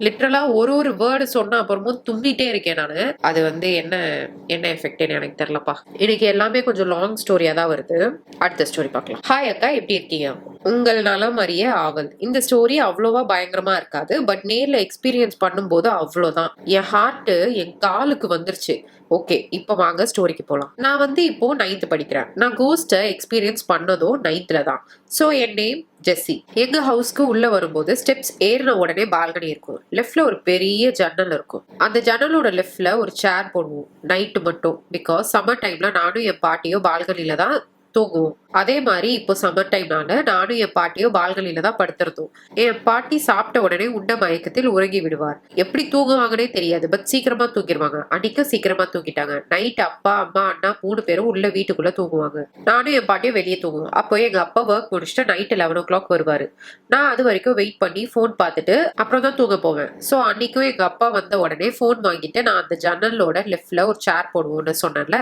லிட்டரலா ஒரு வேர்டு சொன்ன அப்புறமும் தும்பிட்டே இருக்கேன் நானு. அது வந்து என்ன எஃபெக்ட்னு எனக்கு தெரியலப்பா. இன்னைக்கு எல்லாமே கொஞ்சம் லாங் ஸ்டோரியா தான் வருது. அடுத்த ஸ்டோரி பார்க்கலாம். ஹாய் அக்கா, எப்படி இருக்கீங்க? உங்கள் நலம் அறிய ஆவல். இந்த ஸ்டோரி அவ்வளோவா பயங்கரமா இருக்காது. பட் நேர்ல எக்ஸ்பீரியன்ஸ் பண்ணும்போது அவ்வளோதான். என் ஹார்ட் என் காலுக்கு வந்துருச்சு. ஓகே, இப்போ வாங்க ஸ்டோரிக்கு போலாம். நான் வந்து இப்போ 9th படிக்கிறேன். நான் கோஸ்ட்டை எக்ஸ்பீரியன்ஸ் பண்ணதும் 9th தான். ஸோ என் நேம் ஜெஸ்ஸி. எங்க ஹவுஸ்க்கு உள்ள வரும்போது ஸ்டெப்ஸ் ஏறின உடனே பால்கனி இருக்கும். லெஃப்ட்ல ஒரு பெரிய ஜன்னல் இருக்கும். அந்த ஜன்னலோட லெஃப்ட்ல ஒரு சேர் போடுவோம் நைட்டு மட்டும். பிகாஸ் சம்மர் டைம்ல நானும் என் பாட்டியும் பால்கனில தான் தூங்குவோம். அதே மாதிரி இப்போ சம்மர் டைம்னால நானும் என் பாட்டியும் பால்கனில தான் படுத்திருந்தோம். என் பாட்டி சாப்பிட்ட உடனே உண்ட மயக்கத்தில் உறங்கி விடுவார். எப்படி தூங்குவாங்கன்னே தெரியாது. பட் சீக்கிரமா தூங்கிடுவாங்க. அன்னைக்கும் சீக்கிரமா தூங்கிட்டாங்க. நைட் அப்பா அம்மா அண்ணா 3 பேரும் உள்ள வீட்டுக்குள்ள தூங்குவாங்க. நானும் என் பாட்டியும் வெளியே தூங்குவோம். அப்போ எங்க அப்பா ஒர்க் முடிச்சுட்டு நைட் 11 o'clock வருவாரு. நான் அது வரைக்கும் வெயிட் பண்ணி ஃபோன் பார்த்துட்டு அப்புறம் தான் தூங்க போவேன். ஸோ அன்னைக்கும் எங்க அப்பா வந்த உடனே ஃபோன் வாங்கிட்டு நான் அந்த ஜன்னலோட லெஃப்ட்ல ஒரு சேர் போடுவோம்னு சொன்னேன்ல,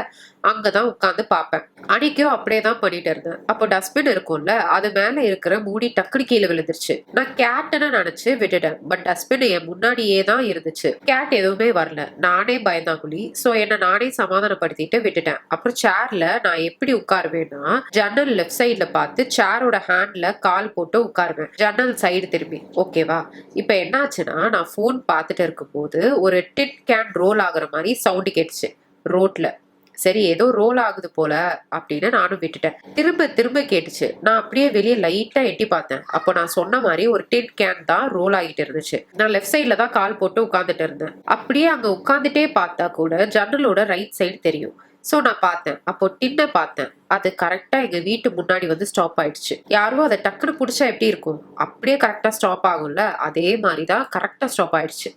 அங்கதான் உட்காந்து பார்ப்பேன். அன்னைக்கும் அப்படியே தான் பண்ணிட்டு இருந்தேன். அப்போ டஸ்ட்பின் இருக்கும்ல, அது மேல இருக்கிற மூடி டக்குனு கீழே விழுந்துருச்சு. நான் கேட்னு நினைச்சு விட்டுட்டேன். பட் டஸ்ட்பின் என் முன்னாடியே தான் இருந்துச்சு. கேட் எதுவுமே வரல. நானே பயந்தாங்குழி. சோ என்ன நானே சமாதானப்படுத்திட்டு விட்டுட்டேன். அப்புறம் சேர்ல நான் எப்படி உட்காருவேன்னா, ஜன்னல் லெஃப்ட் சைட்ல பார்த்து சேரோட ஹேண்ட்ல கால் போட்டு உட்காருவேன். ஜன்னல் சைடு திரும்பி. ஓகேவா? இப்ப என்னாச்சுன்னா, நான் போன் பார்த்துட்டு இருக்கும் போது ஒரு டின் கேன் ரோல் ஆகுற மாதிரி சவுண்டு கேட்டுச்சு ரோட்ல. சரி, ஏதோ ரோல் ஆகுது போல அப்படின்னு நானும் விட்டுட்டேன். திரும்ப திரும்ப கேட்டுச்சு. நான் அப்படியே வெளியே லைட்டா எட்டி பார்த்தேன். அப்போ நான் சொன்ன மாதிரி ஒரு டின் கேன் தான் ரோல் ஆகிட்டு இருந்துச்சு. நான் லெஃப்ட் சைட்ல தான் கால் போட்டு உட்காந்துட்டு இருந்தேன். அப்படியே அங்க உட்காந்துட்டே பார்த்தா கூட ஜன்னலோட ரைட் சைடு தெரியும். சோ நான் பார்த்தேன். அப்போ டின்ன பார்த்தேன். அது கரெக்டா எங்க வீட்டு முன்னாடி வந்து ஸ்டாப் ஆயிடுச்சு. யாரும் அதை டக்குன்னு பிடிச்சா எப்படி இருக்கும்? அப்படியே கரெக்டா ஸ்டாப் ஆகும்ல, அதே மாதிரிதான் கரெக்டா ஸ்டாப் ஆயிடுச்சு.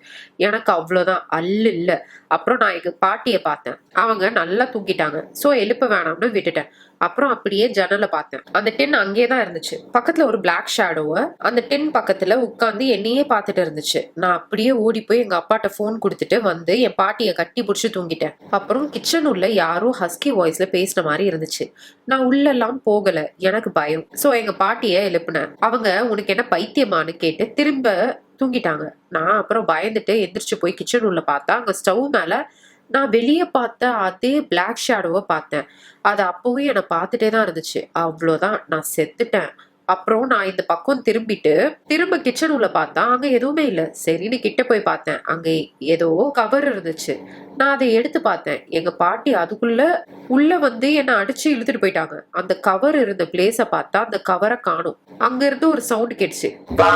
எனக்கு அவ்வளவுதான், அல்ல இல்ல. அப்புறம் நான் எங்க பாட்டிய பார்த்தேன். அவங்க நல்லா தூங்கிட்டாங்க. சோ எழுப்ப வேணாம்னு விட்டுட்டேன். அப்புறம் அப்படியே ஜன்னலை பார்த்தேன். அந்த டின் அங்கேயே தான் இருந்துச்சு. பக்கத்துல ஒரு பிளாக் ஷேடோவ அந்த டின் பக்கத்துல உட்கார்ந்து என்னையே பார்த்துட்டு இருந்துச்சு. நான் அப்படியே ஓடி போய் எங்க அப்பாட்ட போன் கொடுத்துட்டு வந்து என் பாட்டிய கட்டி பிடிச்சு தூங்கிட்டேன். அப்புறம் கிச்சன் உள்ள யாரோ ஹஸ்கி வாய்ஸ்ல பேசின மாதிரி இருந்துச்சு. நான் உள்ள எல்லாம் போகல, எனக்கு பயம். சோ எங்க பாட்டிய எழுப்புனேன். அவங்க உனக்கு என்ன பைத்தியமானு கேட்டு திரும்ப தூங்கிட்டாங்க. நான் அப்புறம் பயந்துட்டு எந்திரிச்சு போய் கிச்சன் உள்ள பார்த்தா அங்க ஸ்டவ் மேல நான் வெளியே பார்த்த அதே பிளாக் ஷேடோவை பார்த்தேன். அது அப்பவும் என்னை பார்த்துட்டே தான் இருந்துச்சு. அவ்வளோதான், நான் செத்துட்டேன். அப்புறம் நான் இந்த பக்கம் திரும்ப கிச்சன் உள்ள பார்த்தா அங்க எதுவுமே இல்ல. சரின்னு கிட்ட போய் பார்த்தேன். அங்க ஏதோ கவர் இருந்துச்சு. நான் அதை எடுத்து பார்த்தேன். எங்க பாட்டி அதுக்குள்ள உள்ள வந்து என்னை அடிச்சு இழுத்துட்டு போயிட்டாங்க. அந்த கவர் இருந்த பிளேஸ பார்த்தா அந்த கவரை காணும். அங்க இருந்து ஒரு சவுண்ட் கேட்டுச்சு. வா,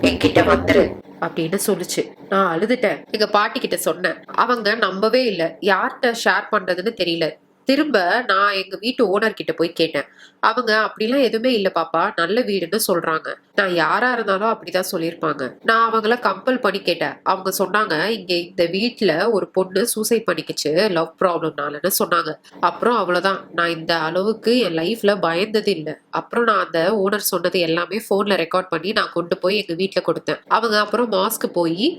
என்கிட்ட வந்துரு அப்படின்னு சொல்லுச்சு. நான் அழுதுட்டேன். எங்க பாட்டி கிட்ட சொன்னேன். அவங்க நம்பவே இல்லை. யார்கிட்ட ஷேர் பண்றதுன்னு தெரியல. திரும்ப நான் எங்க வீட்டு ஓனர் கிட்ட போய் கேட்டேன். அவங்க அப்படிலாம் எதுவுமே இல்ல பாப்பா, நல்ல வீடுன்னு சொல்றாங்க. நான் யாரா இருந்தாலும் அப்படிதான் சொல்லியிருப்பாங்க. நான் அவங்கள கம்பல் பண்ணி கேட்டேன். அவங்க சொன்னாங்க, இங்க இந்த வீட்டுல ஒரு பொண்ணு சூசைட் பண்ணிக்கிச்சு லவ் ப்ராப்ளம்னாலன்னு சொன்னாங்க. அப்புறம் அவ்வளவுதான், நான் இந்த அளவுக்கு என் லைஃப்ல பயந்தது இல்லை. அப்புறம் நான் அந்த ஓனர் சொன்னது எல்லாமே போன்ல ரெக்கார்ட் பண்ணி நான் கொண்டு போய் எங்க வீட்டுல கொடுத்தேன். அவங்க அப்புறம் மாஸ்க்கு போய்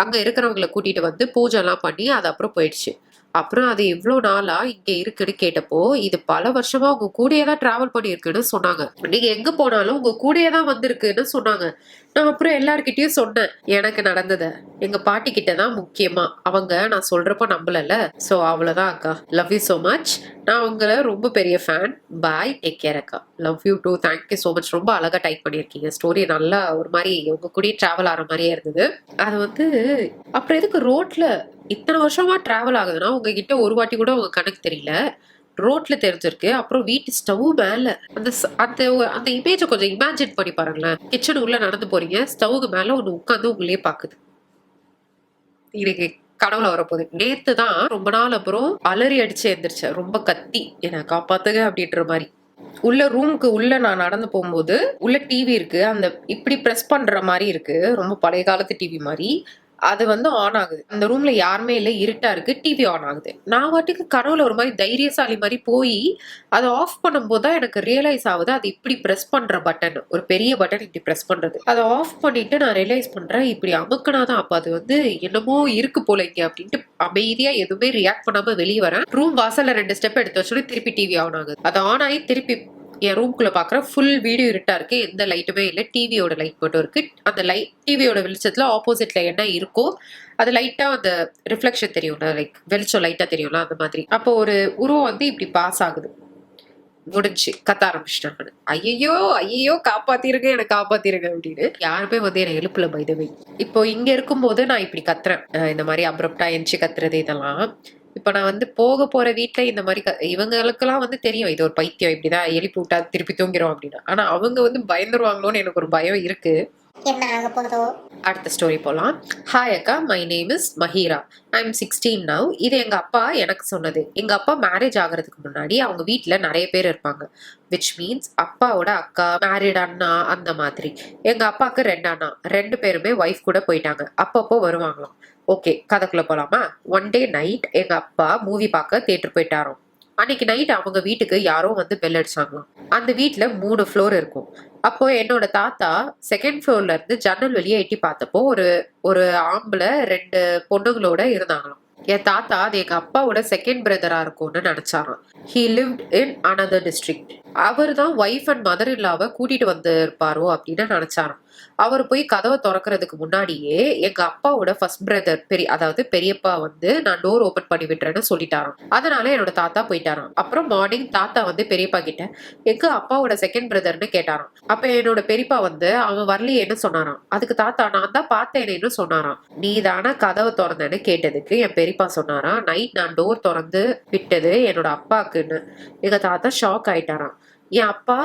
அங்க இருக்கிறவங்களை கூட்டிட்டு வந்து பூஜை எல்லாம் பண்ணி அது அப்புறம் போயிடுச்சு. அப்புறம் அது எவ்வளவு நாளா இங்க இருக்குன்னு கேட்டப்போ, இது பல வருஷமா உங்க கூடயே தான் டிராவல் பண்ணிருக்குன்னு சொன்னாங்க. நீங்க எங்க போனாலும் உங்க கூடயே தான் வந்திருக்குன்னு சொன்னாங்க. நான் அப்புறம் எல்லார்கிட்டயும் சொன்னேன் எனக்கு நடந்தத. எங்க பாட்டி கிட்டதான் முக்கியமா. அவங்க நான் சொல்றப்ப நம்பலல. சோ அவ்வளவுதான் அக்கா. Love you so much. நான் உங்களை ரொம்ப பெரிய ஃபேன். பாய், டேக் கேர் அக்கா. Love you too. Thank you so much. ரொம்ப அழகா டைப் பண்ணிருக்கீங்க. ஸ்டோரி நல்லா ஒரு மாதிரி உங்க கூடயே டிராவல் ஆகிற மாதிரியே இருந்தது. அது வந்து அப்புறம் எதுக்கு ரோட்ல இத்தனை வருஷமா டிராவல் ஆகுதுன்னா உங்ககிட்ட ஒரு வாட்டி கூட உங்க கணக்கு தெரியல. ரோட்ல தெரிஞ்சிருக்கு. அப்புறம் வீட்டு ஸ்டவ் மேல அந்த அந்த இமேஜை கொஞ்சம் இமேஜின் பண்ணி பாருங்களேன். கிச்சன் உள்ள நடந்து போறீங்க, ஸ்டவ்க்கு மேல ஒண்ணு உட்காந்து உங்களே பாக்குது. எனக்கு கடவுள வரப்போகுது. நேத்து தான் ரொம்ப நாள் அப்புறம் அலறி அடிச்சு எந்திரிச்சேன். ரொம்ப கத்தி என்னை காப்பாத்துங்க அப்படின்ற மாதிரி. உள்ள ரூமுக்கு உள்ள நான் நடந்து போகும்போது உள்ள டிவி இருக்கு. அந்த இப்படி பிரஸ் பண்ற மாதிரி இருக்கு. ரொம்ப பழைய காலத்து டிவி மாதிரி. அது வந்து ஆன் ஆகுது. அந்த ரூம்ல யாருமே இல்லை, இருட்டா இருக்கு. டிவி ஆன் ஆகுது. நான் வாட்டுக்கு கனவுல ஒரு மாதிரி தைரியசாலி மாதிரி போய் அதை ஆஃப் பண்ணும்போது தான் எனக்கு ரியலைஸ் ஆகுது அது இப்படி பிரஸ் பண்ற பட்டன், ஒரு பெரிய பட்டன் இப்படி பிரஸ் பண்றது. அதை ஆஃப் பண்ணிட்டு நான் ரியலைஸ் பண்றேன் இப்படி அமுக்குனாதான் அப்ப அது வந்து என்னமோ இருக்கு போல இங்க அப்படின்ட்டு அமைதியா எதுவுமே ரியாக்ட் பண்ணாம வெளியே வரேன். ரூம் வாசல்ல 2 ஸ்டெப் எடுத்து வச்சோட திருப்பி டிவி ஆன் ஆகுது. அது ஆன் ஆகி திருப்பி என் ரூம்குள்ள பாக்குற ஃபுல் வீடியோ இருட்டா இருக்கு. எந்த லைட்டுமே இல்லை. டிவியோட லைட் மட்டும் இருக்கு. அந்த லைட் டிவியோட வெளிச்சத்துல ஆப்போசிட்ல என்ன இருக்கோ அது லைட்டா அந்த ரிஃப்ளெக்ஷன் தெரியும்ல, லைக் வெளிச்சம் லைட்டா தெரியும்ல, அந்த மாதிரி. அப்போ ஒரு உருவம் வந்து இப்படி பாஸ் ஆகுது. முடிஞ்சு கத்த ஆரம்பிச்சிட்டாங்க. ஐயோ ஐயோ காப்பாத்திருங்க, எனக்கு காப்பாத்திருங்க அப்படின்னு. யாருமே வந்து என்னை எழுப்புல பைதவை. இப்போ இங்க இருக்கும்போது நான் இப்படி கத்துறேன். இந்த மாதிரி அப்ரப்டா எந்திச்சு கத்துறது இதெல்லாம். இப்ப நான் வந்து போக போற வீட்டுல இந்த மாதிரி இவங்களுக்கெல்லாம் வந்து தெரியும் இது ஒரு பைத்தியம், இப்படிதான் எழுப்பி விட்டா திருப்பி தூங்கிரும் அப்படின்னு. ஆனா அவங்க வந்து பயந்துருவாங்களோன்னு எனக்கு ஒரு பயம் இருக்கு. என்ன ஆக போதோ. அடுத்த ஸ்டோரி போலாம். ஹாய் அக்கா, my name is Mahira. I am 16 now. இது எங்க அப்பா எனக்கு சொன்னது. எங்க அப்பா மேரேஜ் ஆகிறதுக்கு முன்னாடி அவங்க வீட்டுல நிறைய பேர் இருப்பாங்க. விச் மீன்ஸ் அப்பாவோட அக்கா, மேரிட் அண்ணா, அந்த மாதிரி. எங்க அப்பாவுக்கு 2 அண்ணா, 2 பேருமே ஒய்ஃப் கூட போயிட்டாங்க. அப்பப்போ வருவாங்களாம். ஓகே, கதைக்குள்ள போலாமா? ஒன் டே நைட் எங்க அப்பா மூவி பார்க்க தியேட்டர் போயிட்டாராம். அன்னைக்கு நைட் அவங்க வீட்டுக்கு யாரோ வந்து பெல் அடிச்சாங்களாம். அந்த வீட்டுல 3 ஃப்ளோர் இருக்கும். அப்போ என்னோட தாத்தா செகண்ட் ஃப்ளோர்ல இருந்து ஜன்னல் வெளியே எட்டி பார்த்தப்போ ஒரு ஒரு ஆம்பளை 2 பொண்ணுங்களோட இருந்தாங்களாம். என் தாத்தா அது எங்க அப்பாவோட செகண்ட் பிரதரா இருக்கும்னு நினைச்சாராம். He lived in another district. அவர் தான் ஒய்ஃப் அண்ட் மதர் இல்லாவ கூட்டிட்டு வந்து இருப்பாரோ அப்படின்னு நினைச்சாராம். அவர் போய் கதவை திறக்கிறதுக்கு முன்னாடியே எங்க அப்பாவோட ஃபர்ஸ்ட் பிரதர் அதாவது பெரியப்பா வந்து நான் டோர் ஓபன் பண்ணி விட்டுறேன்னு சொல்லிட்டாராம். அதனால என்னோட தாத்தா போயிட்டாராம். அப்புறம் மார்னிங் தாத்தா வந்து பெரியப்பா கிட்ட எங்க அப்பாவோட செகண்ட் பிரதர்னு கேட்டாராம். அப்ப என்னோட பெரியப்பா வந்து அவன் வரலையேன்னு சொன்னாராம். அதுக்கு தாத்தா நான் தான் பார்த்தேனேன்னு சொன்னாராம். நீ தானே கதவை திறந்தேன்னு கேட்டதுக்கு என் பெரியப்பா சொன்னாராம் நைட் நான் டோர் திறந்து விட்டது என்னோட அப்பாக்குன்னு. எங்க தாத்தா ஷாக் ஆயிட்டாராம். என் அப்பா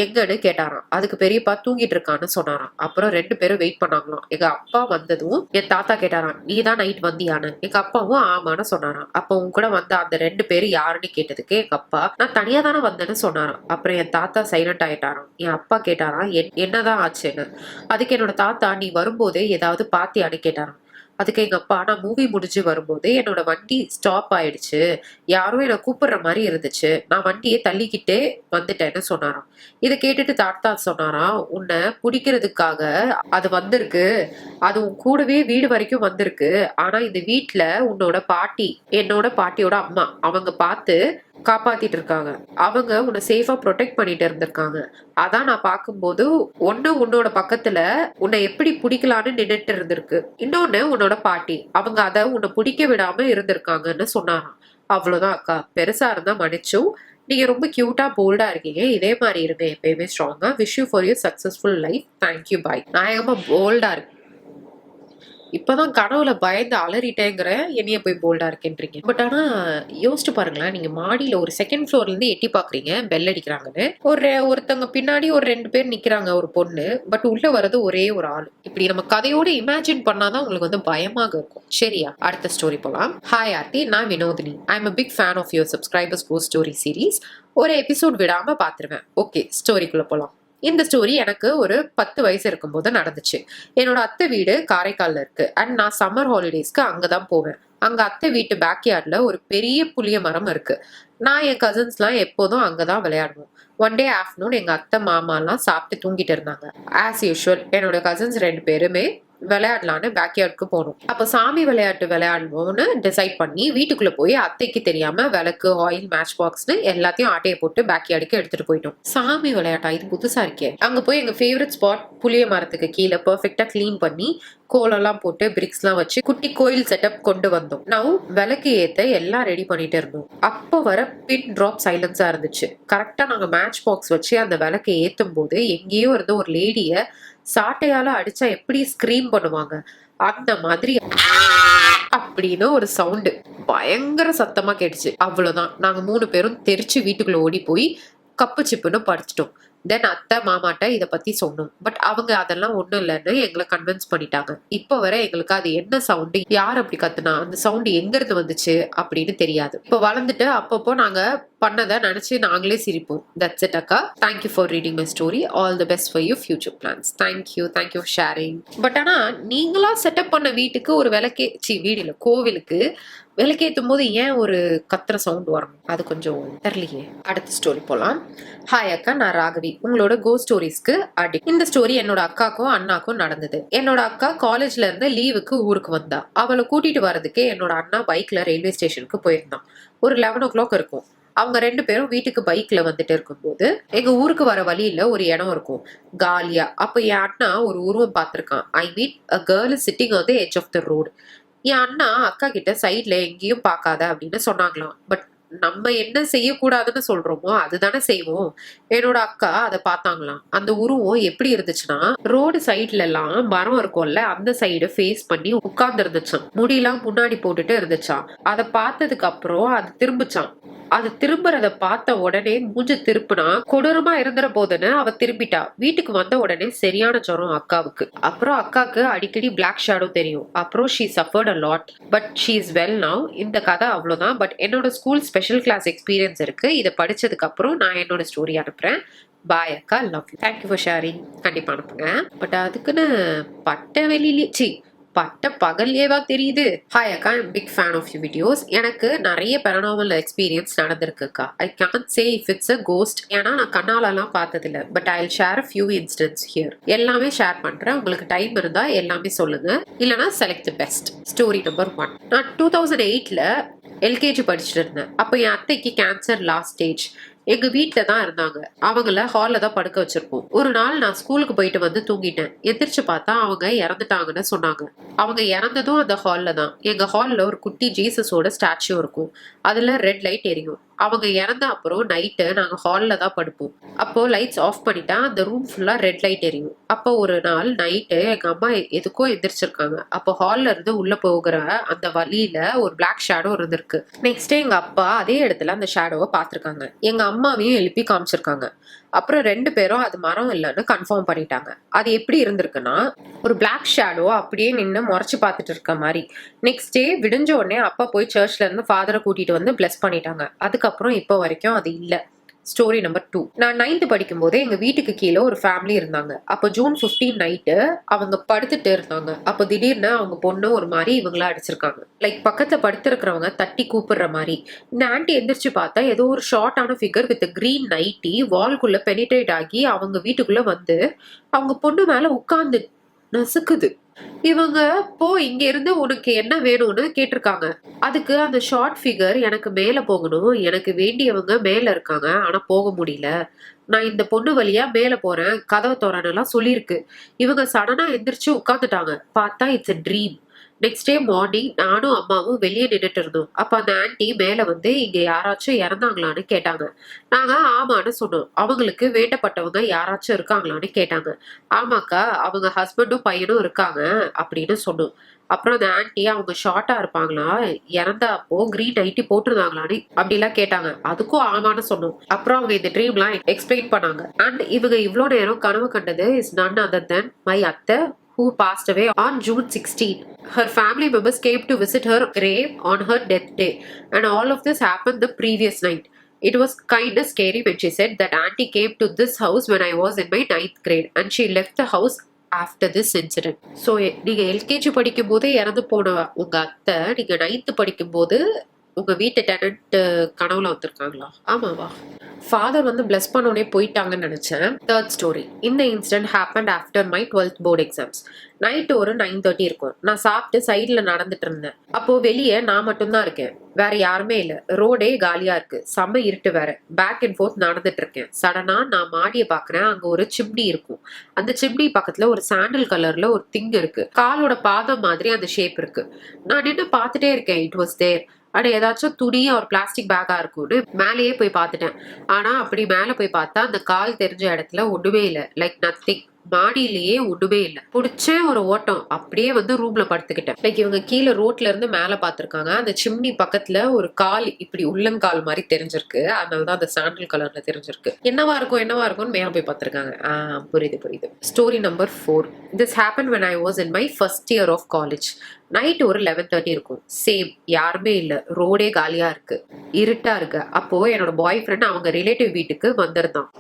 எங்கன்னு கேட்டாராம். அதுக்கு பெரியப்பா தூங்கிட்டு இருக்கான்னு சொன்னாராம். அப்புறம் 2 பேரும் வெயிட் பண்ணாங்களாம். எங்க அப்பா வந்ததும் என் தாத்தா கேட்டாராம் நீ தான் நைட் வந்தியான்னு. எங்க அப்பாவும் ஆமான்னு சொன்னாராம். அப்ப உன் கூட வந்த அந்த 2 பேரு யாருன்னு கேட்டதுக்கு எங்க அப்பா நான் தனியா தானே வந்தேன்னு சொன்னாராம். அப்புறம் என் தாத்தா சைலண்ட் ஆயிட்டாராம். என் அப்பா கேட்டாராம் என்னதான் ஆச்சுன்னு. அதுக்கு என்னோட தாத்தா நீ வரும்போது ஏதாவது பாத்தியான்னு கேட்டாராம். அதுக்கு எங்க அப்பா நான் மூவி முடிஞ்சு வரும்போது என்னோட வண்டி ஸ்டாப் ஆயிடுச்சு, யாரும் என்னை கூப்பிடுற மாதிரி இருந்துச்சு, நான் வண்டியை தள்ளிக்கிட்டே வந்துட்டேன்னு சொன்னாராம். இதை கேட்டுட்டு தாத்தா சொன்னாராம் உன்னை பிடிக்கிறதுக்காக அது வந்திருக்கு, அது உன் கூடவே வீடு வரைக்கும் வந்திருக்கு. ஆனா இந்த வீட்டுல உன்னோட பாட்டி, என்னோட பாட்டியோட அம்மா, அவங்க பார்த்து காப்பாத்திட்டு இருக்காங்க. அவங்க உன்னை சேஃபா ப்ரொடெக்ட் பண்ணிட்டு இருந்திருக்காங்க. அதான் நான் பார்க்கும்போது உன்னோட பக்கத்துல உன்னை எப்படி பிடிக்கலான்னு நின்னுட்டு இருந்திருக்கு. இன்னொன்னு உன்னோட பாட்டி, அவங்க அதை உன்னை பிடிக்க விடாம இருந்திருக்காங்கன்னு சொன்னாராம். அவ்வளவுதான் அக்கா, பெருசா இருந்தா மன்னிச்சும். நீங்க ரொம்ப கியூட்டா போல்டா இருக்கீங்க. இதே மாதிரி இருங்க எப்பயுமே ஸ்ட்ராங்கா. Wish you for your successful life. Thank you bye. நான் எங்கம்மா போல்டா இருக்கு, இப்பதான் கனவுல பயந்து அலறிட்டேங்கிற என்னைய போய் போல்டா இருக்கேன்றீங்க. பட் ஆனா யோசிச்சு பாருங்களேன், நீங்க மாடியில ஒரு செகண்ட் ஃப்ளோர்ல இருந்து எட்டி பாக்குறீங்க, பெல் அடிக்கிறாங்கன்னு. ஒருத்தவங்க பின்னாடி ஒரு 2 பேர் நிக்கிறாங்க, ஒரு பொண்ணு. பட் உள்ள வர்றது ஒரே ஒரு ஆள். இப்படி நம்ம கதையோட இமேஜின் பண்ணாதான் உங்களுக்கு வந்து பயமாக இருக்கும். சரியா? அடுத்த ஸ்டோரி போலாம். ஹாய் ஆர்த்தி, நான் Vinodhini. I am a big fan of your subscribers ghost story series. ஒரு எபிசோட் விடாம பாத்துருவேன். ஓகே, ஸ்டோரிக்குள்ள போலாம். இந்த ஸ்டோரி எனக்கு ஒரு 10 வயசு இருக்கும்போது நடந்துச்சு. என்னோட அத்தை வீடு காரைக்கால்ல இருக்கு. அண்ட் நான் சம்மர் ஹாலிடேஸ்க்கு அங்கதான் போவேன். அங்க அத்தை வீட்டு பேக்யார்ட்ல ஒரு பெரிய புளிய மரம் இருக்கு. நான் என் கசின்ஸ்லாம் எப்போதும் அங்கதான் விளையாடுவோம். ஒன் டே ஆஃப்டர்நூன் எங்க அத்தை மாமாலாம் சாப்பிட்டு தூங்கிட்டு இருந்தாங்க. ஆஸ் யூஷுவல் என்னோட கசின்ஸ் 2 பேருமே விளையாடலான்னு பேக்யார்டுக்கு போனோம். அப்ப சாமி விளையாட்டு விளையாடணும்னு டிசைட் பண்ணி வீட்டுக்குள்ள போய் அத்தைக்கு தெரியாம விளக்கு, ஆயில், மேட்ச் பாக்ஸ்னு எல்லாத்தையும் ஆட்டையை போட்டு பேக்யார்டுக்கு எடுத்துட்டு போயிட்டோம். சாமி விளையாட்டா, இது புதுசா இருக்கே. அங்க போய் எங்க ஃபேவரட் ஸ்பாட் புளிய மரத்துக்கு கீழே பெர்ஃபெக்டா கிளீன் பண்ணி கோலெல்லாம் போட்டு பிரிக்ஸ் எல்லாம் வச்சு குட்டி கோயில் செட்டப் கொண்டு வந்தோம். நான் விளக்கு ஏத்த எல்லாம் ரெடி பண்ணிட்டு இருந்தோம். அப்ப வர பின் டிராப் சைலன்ஸா இருந்துச்சு. கரெக்டா நாங்க மேட்ச் பாக்ஸ் வச்சு அந்த விளக்கை ஏத்தும் போது எங்கேயோ இருந்த ஒரு லேடிய சாட்டையால அடிச்சா எப்படி ஸ்கிரீம் பண்ணுவாங்க அந்த மாதிரி அப்படின்னு ஒரு சவுண்டு பயங்கர சத்தமா கேட்டுச்சு. அவ்வளவுதான், நாங்க 3 பேரும் தெரிச்சு வீட்டுக்குள்ள ஓடி போய் கப்பு சிப்புன்னு படிச்சிட்டோம். தென் அத்தை மாமாட்ட இதை பத்தி சொன்னோம். பட் அவங்க அதெல்லாம் ஒண்ணும் இல்லைன்னு எங்களை கன்வின்ஸ் பண்ணிட்டாங்க. இப்ப வர எங்களுக்கு அது என்ன சவுண்டு, யார் அப்படி கத்துனா, அந்த சவுண்டு எங்க இருந்து வந்துச்சு அப்படின்னு தெரியாது. இப்ப வளர்ந்துட்டு அப்பப்போ நாங்க பண்ணதை நினைச்சு நாங்களே சிரிப்போம். தட்ஸ் இட் அக்கா. Thank you for reading my story. All the best for your future plans. Thank you for sharing. But ஆனா நீங்களா செட்டப் பண்ண வீட்டுக்கு ஒரு வீடுல கோவிலுக்கு விளக்கேற்றும் போது ஏன் ஒரு கத்துற சவுண்ட் வரணும், அது கொஞ்சம் தெரியலையே. அடுத்த ஸ்டோரி போலாம். ஹாய் அக்கா, நான் ராகவி. உங்களோட கோ ஸ்டோரிஸ்க்கு அடி. இந்த ஸ்டோரி என்னோட அக்காக்கும் அண்ணாக்கும் நடந்தது. என்னோட அக்கா காலேஜ்ல இருந்து லீவுக்கு ஊருக்கு வந்தா. அவளை கூட்டிட்டு வர்றதுக்கு என்னோட அண்ணா பைக்ல ரயில்வே ஸ்டேஷனுக்கு போயிருந்தான். ஒரு 11 o'clock இருக்கும். அவங்க 2 பேரும் வீட்டுக்கு பைக்ல வந்துட்டு இருக்கும்போது எங்க ஊருக்கு வர வழியில ஒரு இடம் இருக்கும் காலியா. அப்ப என் அண்ணா ஒரு உருவம் பார்த்திருக்கான். ஐ மீன் a girl is sitting on the edge of the road. என் அண்ணா அக்கா கிட்ட சைட்ல எங்கேயும் பார்க்காத அப்படின்னு சொன்னாங்களாம். பட் நம்ம என்ன செய்யக்கூடாதுன்னு சொல்றோமோ அதுதானே செய்வோம். என்னோட அக்கா அதை பார்த்தாங்களாம். அந்த உருவம் எப்படி இருந்துச்சுன்னா, ரோடு சைட்ல எல்லாம் மரம் இருக்கும்ல, அந்த சைடு ஃபேஸ் பண்ணி உட்கார்ந்து இருந்துச்சாம். முடியெல்லாம் முன்னாடி போட்டுட்டு இருந்துச்சாம். அதை பார்த்ததுக்கு அப்புறம் அது திரும்பிச்சான். அது திரும்புறத பார்த்த உடனே மூஞ்ச திருப்பினா கொடூரமா இருந்துற போதுன்னு அவ திரும்பிட்டா. வீட்டுக்கு வந்த உடனே சரியான ஜுரம் அக்காவுக்கு. அப்புறம் அக்காவுக்கு அடிக்கடி பிளாக் ஷேடோ தெரியும். அப்புறம் she suffered a lot but she is well now. இந்த கதை அவ்வளவுதான். பட் என்னோட ஸ்கூல் ஸ்பெஷல் கிளாஸ் எக்ஸ்பீரியன்ஸ் இருக்கு. இதை படிச்சதுக்கு அப்புறம் நான் என்னோட ஸ்டோரி அனுப்புறேன். பாய் அக்கா, love you. Thank you for sharing. கண்டிப்பா அனுப்புங்க. பட் அதுக்குன்னு பட்ட வெளியிலே பட்ட பகல்லேவா தெரியுது. ஹாய் அக்கா, I'm big fan of you videos. எனக்கு நிறைய பேரனாமல் எக்ஸ்பீரியன்ஸ் நடந்திருக்குக்கா. I can't say if it's a ghost, ஏன்னா நான் கண்ணாலெல்லாம் பார்த்ததில்ல. But I will share a few instances here. எல்லாமே ஷேர் பண்றேன். உங்களுக்கு டைம் இருந்தா எல்லாமே சொல்லுங்க, இல்லைனா select the best. Story number 1. நான் 2008ல எல்கேஜி படிச்சுட்டு இருந்தேன். அப்போ என் அத்தைக்கு கேன்சர் லாஸ்ட் ஸ்டேஜ். எங்க வீட்டில தான் இருந்தாங்க. அவங்கள ஹால்ல தான் படுக்க வச்சிருப்போம். ஒரு நாள் நான் ஸ்கூலுக்கு போயிட்டு வந்து தூங்கிட்டேன். எந்திரிச்சு பார்த்தா அவங்க இறந்துட்டாங்கன்னு சொன்னாங்க. அவங்க இறந்ததும் அந்த ஹால்ல தான். எங்க ஹால்ல ஒரு குட்டி ஜீசஸோட ஸ்டாச்சு இருக்கும். அதுல ரெட் லைட் எரியும். அவங்க இறந்த அப்புறம் நைட்டு நாங்க ஹால்ல தான் படுப்போம். அப்போ லைட்ஸ் ஆஃப் பண்ணிட்டா அந்த ரூம் ஃபுல்லா ரெட் லைட் எரியும். அப்போ ஒரு நாள் நைட்டு எங்க அம்மா எதுக்கோ எந்திரிச்சிருக்காங்க. அப்போ ஹால்ல இருந்து உள்ள போகிற அந்த வழியில ஒரு பிளாக் ஷேடோ இருந்திருக்கு. நெக்ஸ்ட் டே எங்க அப்பா அதே இடத்துல அந்த ஷேடோவை பார்த்திருக்காங்க. எங்க அம்மாவையும் எழுப்பி காமிச்சிருக்காங்க. அப்புறம் 2 பேரும் அது மரம் இல்லைன்னு கன்ஃபார்ம் பண்ணிட்டாங்க. அது எப்படி இருந்திருக்குன்னா, ஒரு பிளாக் ஷேடோ அப்படியே நின்று முறைச்சு பார்த்துட்டு இருக்க மாதிரி. நெக்ஸ்ட் டே விடிஞ்ச உடனே அப்பா போய் சர்ச்ல இருந்து ஃபாதரை கூட்டிட்டு வந்து பிளஸ் பண்ணிட்டாங்க. அதுக்கப்புறம் இப்போ வரைக்கும் அது இல்லை. Story number 2. நான் 9th படிக்கும் போது எங்க வீட்டுக்கு கீழே ஒரு ஃபேமிலி இருந்தாங்க. அப்போ ஜூன் 15 நைட்டு அவங்க படுத்துட்டு இருந்தாங்க. அப்போ திடீர்னு அவங்க பொண்ணு ஒரு மாதிரி இவங்களா அடிச்சிருக்காங்க. லைக் பக்கத்துல படுத்திருக்கிறவங்க தட்டி கூப்பிடுற மாதிரி. இந்த ஆன்டி எந்திரிச்சு பார்த்தா ஏதோ ஒரு ஷார்ட்டான ஃபிகர் வித் கிரீன் நைட்டி வால்குள்ள பெனிட்ரேட் ஆகி அவங்க வீட்டுக்குள்ள வந்து அவங்க பொண்ணு மேல உட்கார்ந்து நசுக்குது. இவங்க போ இங்க இருந்து உனக்கு என்ன வேணும்னு கேட்டிருக்காங்க. அதுக்கு அந்த ஷார்ட் ஃபிகர் எனக்கு மேல போகணும், எனக்கு வேண்டியவங்க மேல இருக்காங்க, ஆனா போக முடியல, நான் இந்த பொண்ணு வழியா மேல போறேன், கதவை தோறனெல்லாம் சொல்லியிருக்கு. இவங்க சடனா எந்திரிச்சு உட்காந்துட்டாங்க. பார்த்தா it's a dream. Next day morning நானும் அம்மாவும் வெளியே நின்றுட்டு இருந்தோம். அப்ப அந்த ஆன்டி மேல வந்து இங்க யாராச்சும் இறந்தாங்களான்னு கேட்டாங்க. நாங்க ஆமான்னு சொன்னோம். அவங்களுக்கு வேண்டப்பட்டவங்க யாராச்சும் இருக்காங்களான்னு கேட்டாங்க. ஆமாக்கா, அவங்க ஹஸ்பண்டும் பையனும் இருக்காங்க அப்படின்னு சொன்னோம். அப்புறம் அந்த ஆன்டி அவங்க ஷார்ட்டா இருப்பாங்களா, இறந்தப்போ கிரீன் நைட்டி போட்டிருந்தாங்களான்னு அப்படிலாம் கேட்டாங்க. அதுக்கும் ஆமான்னு சொன்னோம். அப்புறம் அவங்க இந்த ட்ரீம்லாம் எக்ஸ்பிளைன் பண்ணாங்க. அண்ட் இவங்க இவ்வளோ நேரம் கனவு கண்டது is none other than my அத்தை who passed away on June 16. Her family members came to visit her grave on her death day, and all of this happened the previous night. It was kind of scary when she said that auntie came to this house when I was in my 9th grade and she left the house after this incident. So நீங்க LKG படிக்கும் போதே இறந்து போன உங்க அத்தை நீங்க 9th படிக்கும் போது உங்க வீட்டு டெனன்ட் கனவுல வந்திருக்காங்களா? ஆமாவா? ஃபாதர் வந்து பிளஸ் பண்ணோடனே போயிட்டாங்கன்னு நினைச்சேன். 3rd story. இந்த incident happened after my 12th board exams. Night ஒரு 9:30 இருக்கும். நான் சாப்பிட்டு சைடில் நடந்துட்டு இருந்தேன். அப்போ வெளியே நான் மட்டும்தான் இருக்கேன், வேற யாருமே இல்லை. ரோடே காலியா இருக்கு, செம்ம இருட்டு வேற. பேக் அண்ட் ஃபோர்த் நடந்துட்டு இருக்கேன். சடனா நான் மாடியை பாக்குறேன். அங்க ஒரு சிம்னி இருக்கும். அந்த சிம்னி பக்கத்துல ஒரு சாண்டல் கலர்ல ஒரு திங் இருக்கு. காலோட பாதம் மாதிரி அந்த ஷேப் இருக்கு. நான் நின்று பார்த்துட்டே இருக்கேன். It was there. அட ஏதாச்சும் துணி ஒரு பிளாஸ்டிக் பேக்கா இருக்கும்னு மேலேயே போய் பார்த்துட்டேன். ஆனா அப்படி மேல போய் பார்த்தா அந்த கால் தெரிஞ்ச இடத்துல ஒண்ணுமே இல்லை. Like nothing. மாடியிலேயே ஒண்ணுமே இல்லை. பிடிச்ச ஒரு ஓட்டம் அப்படியே வந்து ரூம்ல படுத்துக்கிட்டேன். லைக் இவங்க கீழே ரோட்ல இருந்து மேல பாத்துருக்காங்க. அந்த சிம்னி பக்கத்துல ஒரு கால் இப்படி உள்ளங்கால் மாதிரி தெரிஞ்சிருக்கு. அதனாலதான் அந்த சாண்டல் கலர்ல தெரிஞ்சிருக்கு. என்னவா இருக்கும்னு மேல போய் பாத்துருக்காங்க. புரியுது. Story number 4. This happen when I was in my first year of college. Night ஒரு 11:30 இருக்கும். சேம், யாருமே இல்லை, ரோடே காலியா இருக்கு, இருட்டா இருக்கு. அப்போ என்னோட பாய் ஃப்ரெண்ட் அவங்க ரிலேட்டிவ் வீட்டுக்கு வந்திருந்தான்.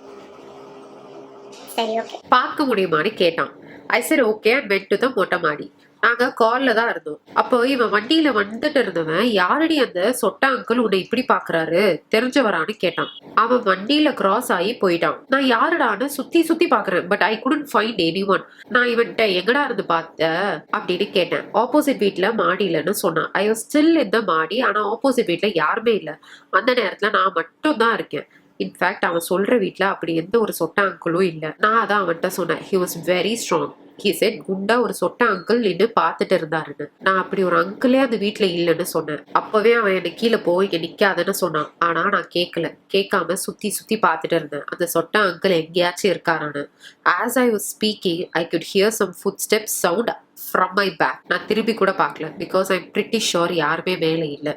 பார்க்க முடியுமான்னு கேட்டான். ஐ said okay and went to the மொட்டை மாடி. நாங்க கால்ல தான் இருந்தோம். அப்போ இவன் வண்டியில வந்துட்டு இருந்தவன், யாரடி அந்த சொட்ட அங்கிள் உன்னை இப்படி பாக்குறாரு, தெரிஞ்சவரான்னு கேட்டான். அவன் வண்டியில கிராஸ் ஆகி போயிட்டான். நான் யாருடான்னு சுத்தி பாக்குறேன். But I couldn't find anyone. நான் இவன்ட்ட எங்கடா இருந்து பார்த்த அப்படின்னு கேட்டேன். ஆப்போசிட் வீட்ல மாடியிலன்னு சொன்னான். I was still in the மாடி. ஆனா ஆப்போசிட் வீட்ல யாருமே இல்லை. அந்த நேரத்துல நான் மட்டும் தான் இருக்கேன். இன்ஃபேக்ட் அவன் சொல்ற வீட்ல அப்படி எந்த ஒரு சொட்ட அங்கிளும் இல்ல. நான் அதான் அவன்கிட்ட சொன்னேன். He was very strong. He said குண்டா ஒரு சொட்ட அங்கிள் நின்று பார்த்துட்டு இருந்தாருன்னு. நான் அப்படி ஒரு அங்கிளே அந்த வீட்ல இல்லைன்னு சொன்னேன். அப்பவே அவன் என்னை கீழே போய் இங்க நிக்காதுன்னு சொன்னான். ஆனா நான் கேட்கல. கேட்காம சுத்தி சுத்தி பார்த்துட்டு இருந்தேன் அந்த சொட்ட அங்கிள் எங்கேயாச்சும் இருக்காரான்னு. As I was speaking I could hear some footsteps sound from my back. நான் திருப்பி கூட பார்க்கல. Because I am pretty sure யாருமே மேலே இல்லை.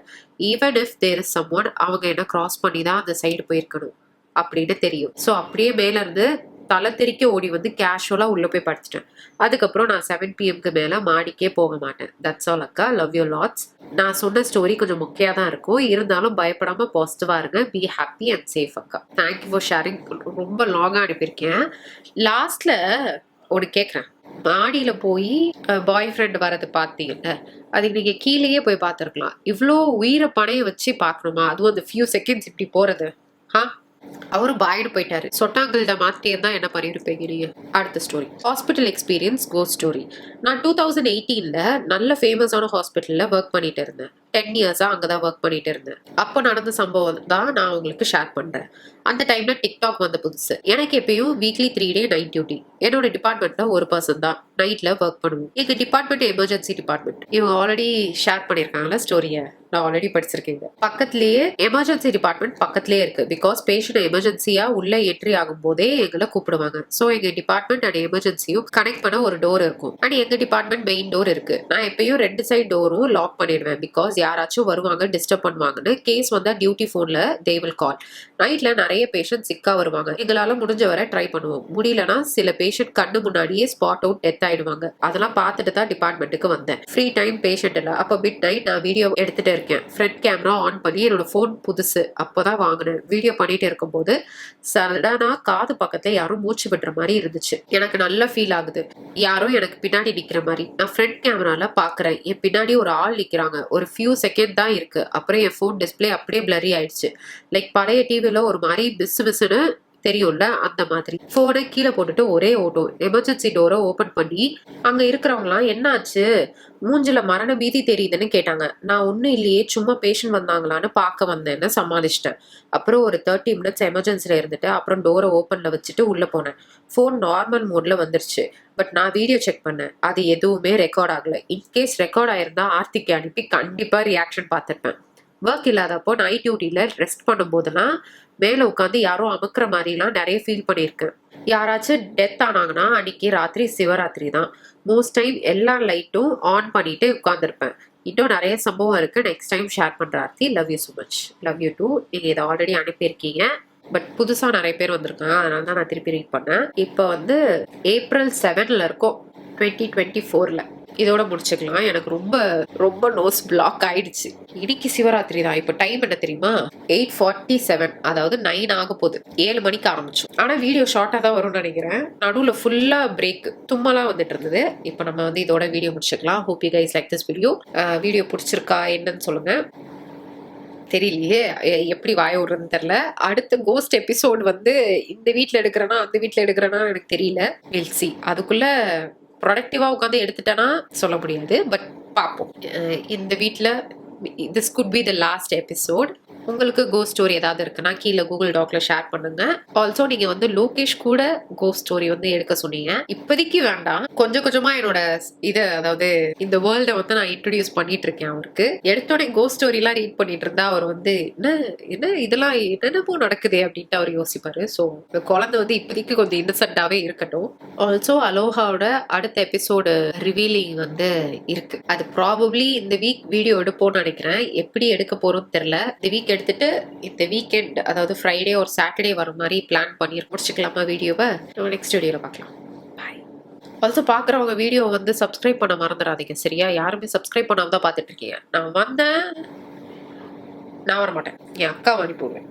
Even if there is someone, அவங்க என்ன கிராஸ் பண்ணி தான் அந்த சைடு போயிருக்கணும் அப்படின்னு தெரியும். ஸோ அப்படியே மேல இருந்து தலை தெறிக்க ஓடி வந்து கேஷுவலா உள்ள போய் படிச்சிட்டேன். அதுக்கப்புறம் நான் 7 PM மேல மாடிக்கே போக மாட்டேன். தட்ஸ் ஆல் அக்கா. Love you lots. நான் சொன்ன ஸ்டோரி கொஞ்சம் முக்கியா தான் இருக்கும். இருந்தாலும் பயப்படாம பாசிட்டிவா இருங்க. பி ஹாப்பி அண்ட் சேஃப் அக்கா. Thank you for sharing. ரொம்ப லாங்கா அனுப்பியிருக்கேன். லாஸ்ட்ல ஒன்று கேட்குறேன். மாடியில போய் பாய் ஃப்ரெண்ட் வரது பார்த்தீங்கல்ல, அது நீங்க கீழேயே போய் பார்த்துருக்கலாம். இவ்வளோ உயிரை பணைய வச்சு பார்க்கணுமா? அதுவும் அந்த ஃபியூ செகண்ட்ஸ் இப்படி போறது. அவரும் பாய்டு போயிட்டாரு. சொட்டாங்கள்ட மாத்திட்டே இருந்தா என்ன பண்ணிருப்பீங்க நீங்க? அடுத்த story, hospital experience cost story. நான் 2018ல நல்ல ஃபேமஸான ஹாஸ்பிட்டல்ல ஒர்க் பண்ணிட்டு இருந்தேன். 10 இயர்ஸா அங்கதான் ஒர்க் பண்ணிட்டு இருந்தேன். அப்போ நடந்த சம்பவம் தான் நான் உங்களுக்கு ஷேர் பண்றேன். அந்த டைம்ல டிக்டாக் வந்த புதுசு. எனக்கு எப்பயும் வீக்லி 3 டே நைட் டியூட்டி. என்னோட டிபார்ட்மெண்ட்ல ஒரு பர்சன் தான் நைட்ல ஒர்க் பண்ணுவோம். எங்க டிபார்ட்மெண்ட் எமர்ஜென்சி டிபார்ட்மெண்ட். இவங்க ஆல்ரெடி ஷேர் பண்ணிருக்காங்களா ஸ்டோரிய? நான் ஆல்ரெடி படிச்சிருக்கேன். பக்கத்துலயே எமர்ஜென்சி டிபார்ட்மெண்ட் பக்கத்துலயே இருக்கு. பிகாஸ் பேஷண்ட் எமர்ஜென்சியா உள்ள என்ட்ரி ஆகும் போதே எங்களை கூப்பிடுவாங்க. ஸோ எங்க டிபார்ட்மெண்ட் அண்ட் எமர்ஜென்சியும் கனெக்ட் பண்ண ஒரு டோர் இருக்கும். அண்ட் எங்க டிபார்ட்மெண்ட் மெயின் டோர் இருக்கு. நான் எப்பயும் 2 சைட் டோரும் லாக் பண்ணிடுவேன். பிகாஸ் யாராச்சும் வருவாங்க டிஸ்டர்ப் பண்ணுவாங்கன்னு. கேஸ் வந்தா டியூட்டி போன்ல தே வில் கால். நைட்ல நிறைய பேஷண்ட் சிக்கா வருவாங்க. எங்களால முடிஞ்ச வரை ட்ரை பண்ணுவோம். முடியலன்னா சில பேஷண்ட் கண்ணு முன்னாடியே ஸ்பாட் அவுட் டெத் ஆயிடுவாங்க. அதெல்லாம் பார்த்துட்டு தான் டிபார்ட்மெண்ட்டுக்கு வந்தேன். ஃப்ரீ டைம் பேஷண்ட் இல்ல. அப்போ மிட் நைட் நான் வீடியோ எடுத்துட்டு இருக்கேன். ஃப்ரண்ட் கேமரா ஆன் பண்ணி, என்னோட போன் புதுசு அப்போதான் வாங்கினேன். வீடியோ பண்ணிட்டு இருக்கும்போது சடனா காது பக்கத்துல யாரும் மூச்சு விடுற மாதிரி இருந்துச்சு. எனக்கு நல்லா ஃபீல் ஆகுது. யாரும் எனக்கு பின்னாடி நிக்கிற மாதிரி. நான் ஃப்ரண்ட் கேமரால பாக்குறேன். என் பின்னாடி ஒரு ஆள் நிக்கிறாங்க. ஒரு ஃபியூ செகண்ட் தான் இருக்கு. அப்புறம் என் போன் டிஸ்பிளே அப்படியே பிளரி ஆயிடுச்சு. லைக் பழைய டிவில ஒரு மாதிரி மிஸ்னு தெரியும்ல, அந்த மாதிரி. போனை கீழே போட்டுட்டு ஒரே ஓட்டோ எமர்ஜென்சி டோரை ஓபன் பண்ணி அங்க இருக்கிறவங்களாம் என்னாச்சு, மூஞ்சில மரண பீதி தெரியுதுன்னு கேட்டாங்க. நான் ஒன்னும் இல்லையே, சும்மா பேஷண்ட் வந்தாங்களான்னு பார்க்க வந்தேன்னு சமாளிச்சிட்டேன். அப்புறம் ஒரு 30 மினிட்ஸ் எமர்ஜென்சில இருந்துட்டு அப்புறம் டோரை ஓப்பன்ல வச்சுட்டு உள்ள போனேன். போன் நார்மல் மோட்ல வந்துருச்சு. பட் நான் வீடியோ செக் பண்ணேன். அது எதுவுமே ரெக்கார்ட் ஆகல. இன்கேஸ் ரெக்கார்ட் ஆயிருந்தா ஆர்த்திக்கு அனுப்பி கண்டிப்பா ரியாக்ஷன் பார்த்துருப்பேன். ஒர்க் இல்லாதப்போ நைட் டியூட்டில ரெஸ்ட் பண்ணும் போதெல்லாம் மேல உட்காந்து யாரும் அமுக்குற மாதிரிலாம் நிறைய ஃபீல் பண்ணியிருக்கேன். யாராச்சும் டெத் ஆனாங்கன்னா அன்னைக்கு ராத்திரி சிவராத்திரி தான். மோஸ்ட் டைம் எல்லா லைட்டும் ஆன் பண்ணிட்டு உட்காந்துருப்பேன். இன்னும் நிறைய சம்பவம் இருக்கு. நெக்ஸ்ட் டைம் ஷேர் பண்ற Aarthi. Love you so much. Love you too. நீங்க இதை ஆல்ரெடி அனுப்பியிருக்கீங்க. பட் புதுசா நிறைய பேர் வந்திருக்காங்க. அதனால தான் நான் திருப்பி ரீட் பண்ணேன். இப்போ வந்து April 7 இருக்கோம் 2024ல. இதோட முடிச்சுக்கலாம். எனக்கு ரொம்ப ரொம்ப நோஸ் பிளாக் ஆயிடுச்சு. இன்னைக்கு சிவராத்திரி தான். இப்போ டைம் என்ன தெரியுமா? 8:47. அதாவது 9 ஆக போகுது. 7 மணிக்கு ஆரம்பிச்சோம். ஆனா வீடியோ ஷார்ட்டா தான் வரும்னு நினைக்கிறேன். நடுவுல ஃபுல்லா பிரேக், தும்மலாம் வந்துட்டு இருந்தது. இப்போ நம்ம வந்து இதோட வீடியோ முடிச்சுக்கலாம். Hope you guys like this video. Video பிடிச்சிருக்கா என்னன்னு சொல்லுங்க. தெரியலையே எப்படி வாய விடுறதுன்னு தெரியல. அடுத்த கோஸ்ட் எபிசோட் வந்து இந்த வீட்டுல எடுக்கிறேன்னா அந்த வீட்டுல எடுக்கிறேன்னா எனக்கு தெரியல. Will see. அதுக்குள்ள ப்ரொடக்டிவா உட்காந்து எடுத்துட்டேன்னா சொல்ல முடியாது. பட் பார்ப்போம். இந்த வீட்டில் this could be the last episode. உங்களுக்கு கோஸ்ட் ஸ்டோரி ஏதாவது இருக்குன்னா கீழே கூகுள் டாக்ல ஷேர் பண்ணுங்க. ஆல்சோ நீங்க வந்து லோகேஷ் கூட கோஸ்ட் ஸ்டோரி வந்து எடுக்க சொன்னீங்க. இப்போதைக்கு வேண்டாம். கொஞ்சம் கொஞ்சமா என்னோட இதை, அதாவது இந்த வேர்ல்டை வந்து நான் இன்ட்ரடியூஸ் பண்ணிட்டு இருக்கேன் அவருக்கு. எடுத்தோடனே கோஸ்ட் ஸ்டோரி எல்லாம் ரீட் பண்ணிட்டு இருந்தா அவர் வந்து என்ன இதெல்லாம் என்னென்னமோ நடக்குது அப்படின்ட்டு அவர் யோசிப்பாரு. ஸோ இந்த குழந்தை வந்து இப்போதைக்கு கொஞ்சம் இன்னசென்ட்டாவே இருக்கட்டும். ஆல்சோ அலோஹாவோட அடுத்த எபிசோடு ரிவீலிங் வந்து இருக்கு. அது ப்ராபப்ளி இந்த வீக் வீடியோ எடுப்போம்னு நினைக்கிறேன். எப்படி எடுக்க போறோம்னு தெரியல. இந்த வீக் எடுத்துட்டு இந்த வீக்கெண்ட், அதாவது ஃப்ரைடே ஒரு சாட்டர்டே வர மாதிரி பிளான் பண்ணி முடிச்சுக்கலாமா வீடியோவை? நம்ம நெக்ஸ்ட் வீடியோவில் பார்க்கலாம். பாய். ஆல்சோ பார்க்குறவங்க வீடியோ வந்து சப்ஸ்கிரைப் பண்ண மறந்துடாதீங்க. சரியா? யாருமே சப்ஸ்கிரைப் பண்ணாம தான் பார்த்துட்டு இருக்கீங்க. நான் வர மாட்டேன். என் அக்காவை அனுப்பி விடுவேன்.